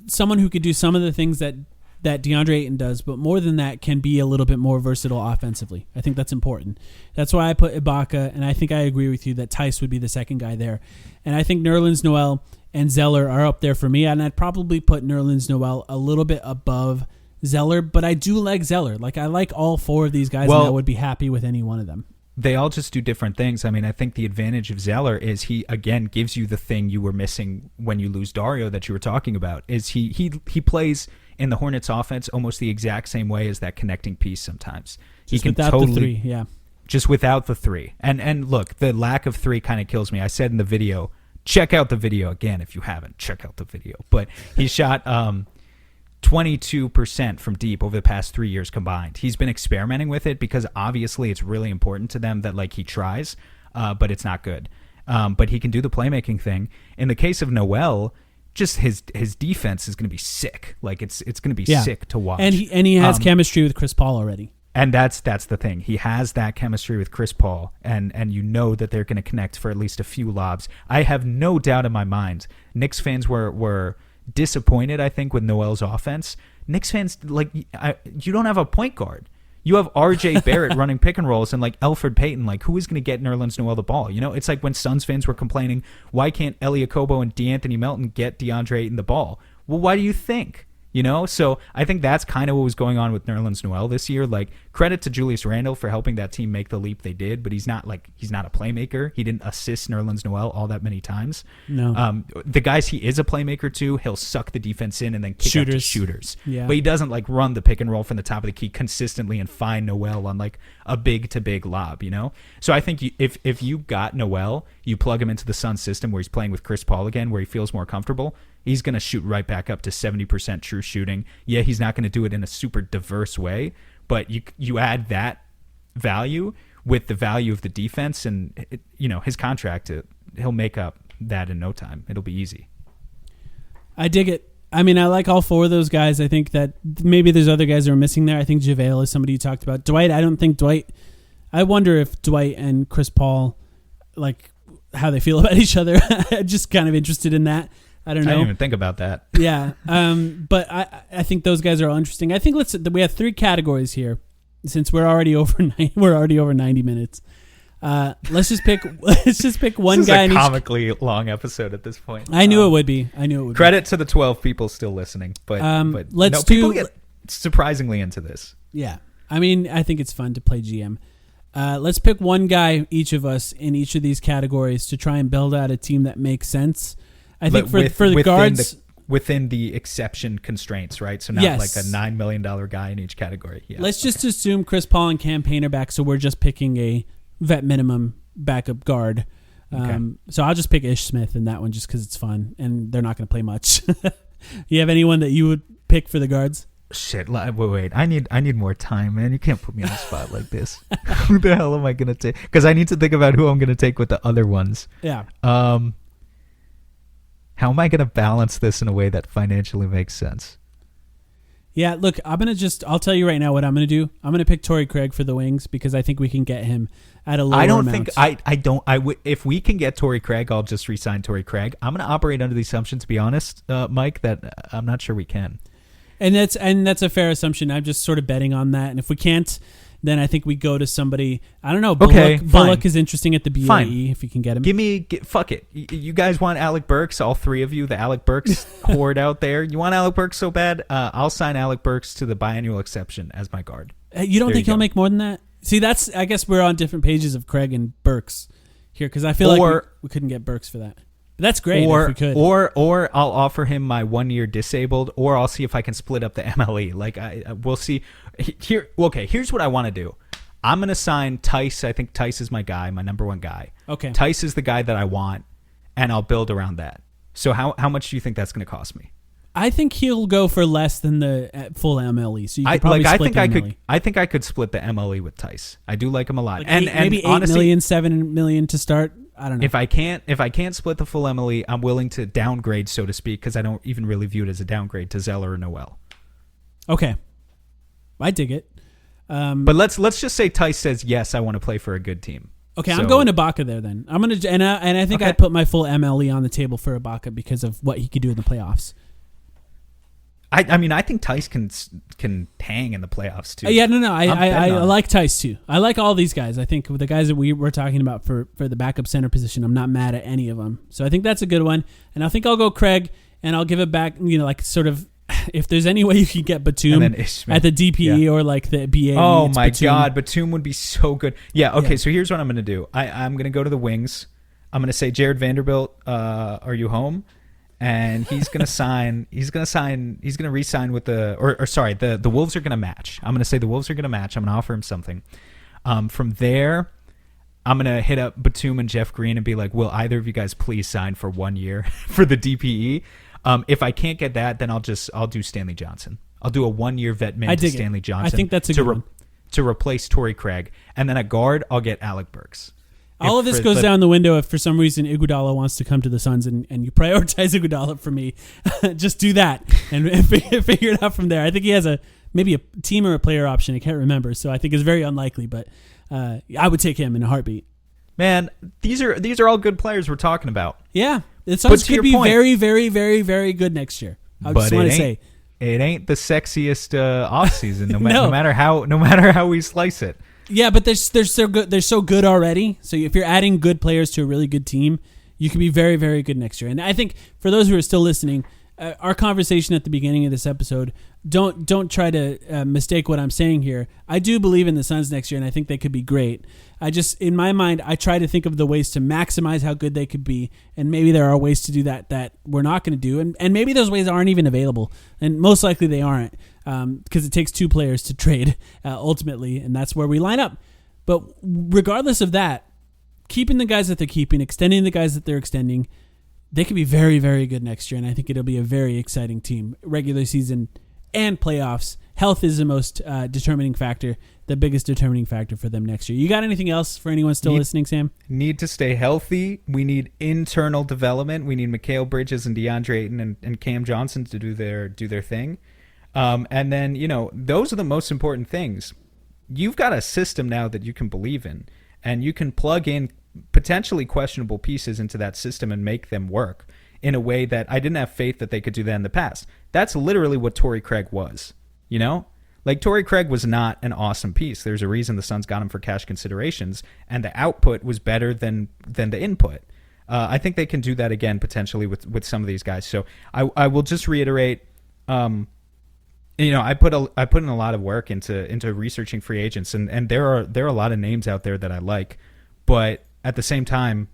someone who could do some of the things that DeAndre Ayton does, but more than that, can be a little bit more versatile offensively. I think that's important. That's why I put Ibaka, and I think I agree with you that Tice would be the second guy there. And I think Nerlens Noel and Zeller are up there for me, and I'd probably put Nerlens Noel a little bit above Zeller, but I do like Zeller. Like, I like all four of these guys, and I would be happy with any one of them. They all just do different things. I mean, I think the advantage of Zeller is he, again, gives you the thing you were missing when you lose Dario that you were talking about, is he plays in the Hornets offense almost the exact same way as that connecting piece sometimes. Just without the three, yeah. Just without the three. And look, the lack of three kind of kills me. I said in the video, check out the video again if you haven't. Check out the video. But he shot 22% from deep over the past 3 years combined. He's been experimenting with it because obviously it's really important to them that like he tries, but it's not good. But he can do the playmaking thing. In the case of Noel, just his defense is going to be sick. Like it's going to be sick to watch. And he has chemistry with Chris Paul already. And that's the thing. He has that chemistry with Chris Paul, and you know that they're going to connect for at least a few lobs. I have no doubt in my mind. Knicks fans were disappointed, I think, with Noel's offense. Knicks fans, you don't have a point guard. You have R.J. Barrett running pick and rolls and like Elfrid Payton. Like, who is going to get Nerlens Noel the ball? You know, it's like when Suns fans were complaining, why can't Elie Okobo and DeAnthony Melton get DeAndre Ayton the ball? Well, why do you think? You know, so I think that's kind of what was going on with Nerlens Noel this year. Like, credit to Julius Randle for helping that team make the leap they did, but he's not a playmaker. He didn't assist Nerlens Noel all that many times. No. The guys he is a playmaker to, he'll suck the defense in and then kick out to shooters. Yeah. But he doesn't like run the pick and roll from the top of the key consistently and find Noel on like a big to big lob, you know? So I think if you got Noel, you plug him into the Suns system where he's playing with Chris Paul again, where he feels more comfortable, he's going to shoot right back up to 70% true shooting. Yeah, he's not going to do it in a super diverse way, but you add that value with the value of the defense and, his contract, he'll make up that in no time. It'll be easy. I dig it. I mean, I like all four of those guys. I think that maybe there's other guys that are missing there. I think JaVale is somebody you talked about. Dwight, I wonder if Dwight and Chris Paul, like, how they feel about each other. Just kind of interested in that. I don't know. I didn't even think about that. Yeah. But I think those guys are all interesting. I think we have three categories here since we're already over 90 minutes. Let's just pick one this guy. This is a comically long episode at this point. I knew it would be. Credit to the 12 people still listening, but people get surprisingly into this. Yeah. I mean, I think it's fun to play GM. Let's pick one guy, each of us, in each of these categories to try and build out a team that makes sense. I think for the guards... within the exception constraints, right? So not like a $9 million guy in each category. Yeah. Let's just assume Chris Paul and Cam Payne are back, so we're just picking a vet minimum backup guard. So I'll just pick Ish Smith in that one just because it's fun, and they're not going to play much. You have anyone that you would pick for the guards? Shit, wait. I need more time, man. You can't put me on the spot like this. Who the hell am I going to take? Because I need to think about who I'm going to take with the other ones. Yeah. How am I going to balance this in a way that financially makes sense? Yeah, look, I'll tell you right now what I'm going to do. I'm going to pick Torrey Craig for the wings because I think we can get him at a lower amount. If we can get Torrey Craig, I'll just re-sign Torrey Craig. I'm going to operate under the assumption, to be honest, Mike, that I'm not sure we can. And that's a fair assumption. I'm just sort of betting on that. And if we can't, then I think we go to somebody. I don't know. Bullock is interesting at the BAE. Fine. If you can get him. Fuck it. You guys want Alec Burks? All three of you, the Alec Burks horde out there. You want Alec Burks so bad? I'll sign Alec Burks to the biannual exception as my guard. You don't think he'll make more than that? See, I guess we're on different pages of Craig and Burks here because I feel like we couldn't get Burks for that. But That's great. Or, if we could. or I'll offer him my 1 year disabled, or I'll see if I can split up the MLE. Like we'll see. Here's what I want to do. I'm gonna sign Tice. I think Tice is my guy, my number one guy. Okay. Tice is the guy that I want, and I'll build around that. So how much do you think that's gonna cost me? I think he'll go for less than the full MLE. So you could probably split the MLE. I think I could split the MLE with Tice. I do like him a lot. Like and maybe $8 honestly, million, $7 million to start. I don't know. If I can't split the full MLE, I'm willing to downgrade, so to speak, because I don't even really view it as a downgrade to Zeller or Noel. Okay, I dig it. But let's just say Tice says yes, I want to play for a good team. Okay, I'm going to Ibaka there then. I'm gonna and I think I'd put my full MLE on the table for Ibaka because of what he could do in the playoffs. I mean, I think Tice can hang in the playoffs too. I like Tice too. I like all these guys. I think with the guys that we were talking about for the backup center position, I'm not mad at any of them. So I think that's a good one. And I think I'll go Craig, and I'll give it back. Like sort of, if there's any way you can get Batum at the DPE or like the BA. Oh my God, Batum would be so good. Yeah. Okay. Yeah. So here's what I'm going to do. I'm going to go to the wings. I'm going to say, Jared Vanderbilt, are you home? And he's gonna sign. He's gonna re-sign with the Wolves are gonna match. I'm gonna say the Wolves are gonna match. I'm gonna offer him something. From there, I'm gonna hit up Batum and Jeff Green and be like, "Will either of you guys please sign for 1 year for the DPE?" If I can't get that, then I'll do Stanley Johnson. I'll do a 1 year vet man to Stanley Johnson. I think that's a good one. To replace Torrey Craig, and then at guard, I'll get Alec Burks. All of this goes down the window if for some reason Iguodala wants to come to the Suns and you prioritize Iguodala for me. Just do that and figure it out from there. I think he has maybe a team or a player option. I can't remember, so I think it's very unlikely, but I would take him in a heartbeat. Man, these are all good players we're talking about. Yeah, the Suns could be very, very, very, very good next year. I just want to say it ain't the sexiest offseason, no matter how we slice it. Yeah, but they're so good. They're so good already. So if you're adding good players to a really good team, you can be very, very good next year. And I think for those who are still listening, our conversation at the beginning of this episode, don't try to mistake what I'm saying here. I do believe in the Suns next year, and I think they could be great. In my mind, I try to think of the ways to maximize how good they could be, and maybe there are ways to do that we're not going to do, and maybe those ways aren't even available, and most likely they aren't, because it takes two players to trade ultimately, and that's where we line up. But regardless of that, keeping the guys that they're keeping, extending the guys that they're extending, they could be very, very good next year, and I think it'll be a very exciting team, regular season and playoffs. Health is the most determining factor, the biggest determining factor for them next year. You got anything else for anyone still listening, Sam? Need to stay healthy. We need internal development. We need Mikal Bridges and DeAndre Ayton and Cam Johnson to do their thing. And then, those are the most important things. You've got a system now that you can believe in, and you can plug in potentially questionable pieces into that system and make them work in a way that I didn't have faith that they could do that in the past. That's literally what Torrey Craig was, Like, Torrey Craig was not an awesome piece. There's a reason the Suns got him for cash considerations, and the output was better than the input. I think they can do that again potentially with some of these guys. So I will just reiterate, I put in a lot of work into researching free agents, and there are a lot of names out there that I like, but at the same time,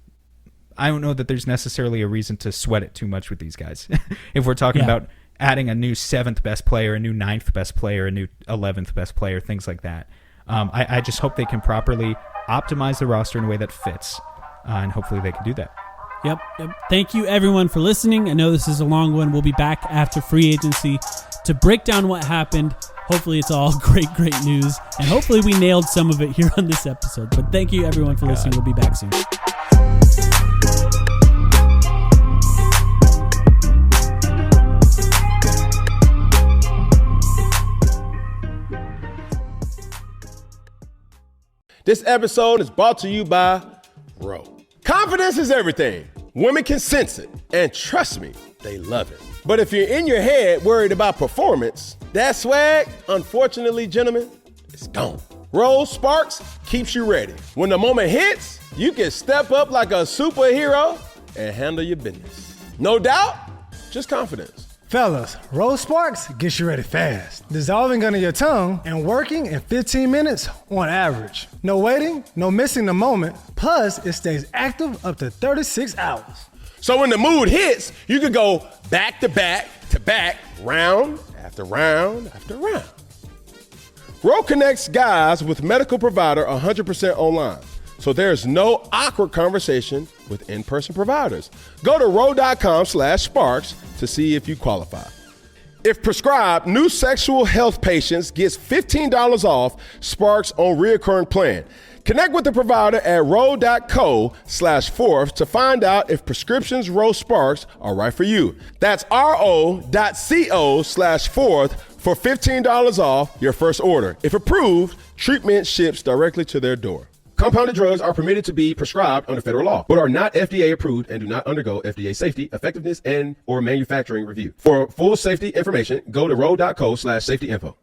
I don't know that there's necessarily a reason to sweat it too much with these guys. If we're talking about adding a new 7th best player, a new 9th best player, a new 11th best player, things like that. I just hope they can properly optimize the roster in a way that fits, and hopefully they can do that. Yep. Thank you, everyone, for listening. I know this is a long one. We'll be back after free agency to break down what happened. Hopefully it's all great news, and hopefully we nailed some of it here on this episode. But thank you, everyone, for listening. We'll be back soon. This episode is brought to you by Ro. Confidence is everything. Women can sense it. And trust me, they love it. But if you're in your head worried about performance, that swag, unfortunately, gentlemen, it's gone. Ro Sparks keeps you ready. When the moment hits, you can step up like a superhero and handle your business. No doubt, just confidence. Fellas, Ro Sparks gets you ready fast, dissolving under your tongue and working in 15 minutes on average. No waiting, no missing the moment, plus it stays active up to 36 hours. So when the mood hits, you could go back to back to back, round after round after round. Ro connects guys with medical provider 100% online, so there's no awkward conversation with in-person providers. Go to ro.com/sparks to see if you qualify. If prescribed, new sexual health patients gets $15 off Sparks on reoccurring plan. Connect with the provider at ro.co/fourth to find out if prescriptions Ro Sparks are right for you. That's ro.co/fourth for $15 off your first order. If approved, treatment ships directly to their door. Compounded drugs are permitted to be prescribed under federal law, but are not FDA approved and do not undergo FDA safety, effectiveness, and or manufacturing review. For full safety information, go to ro.co/safety info.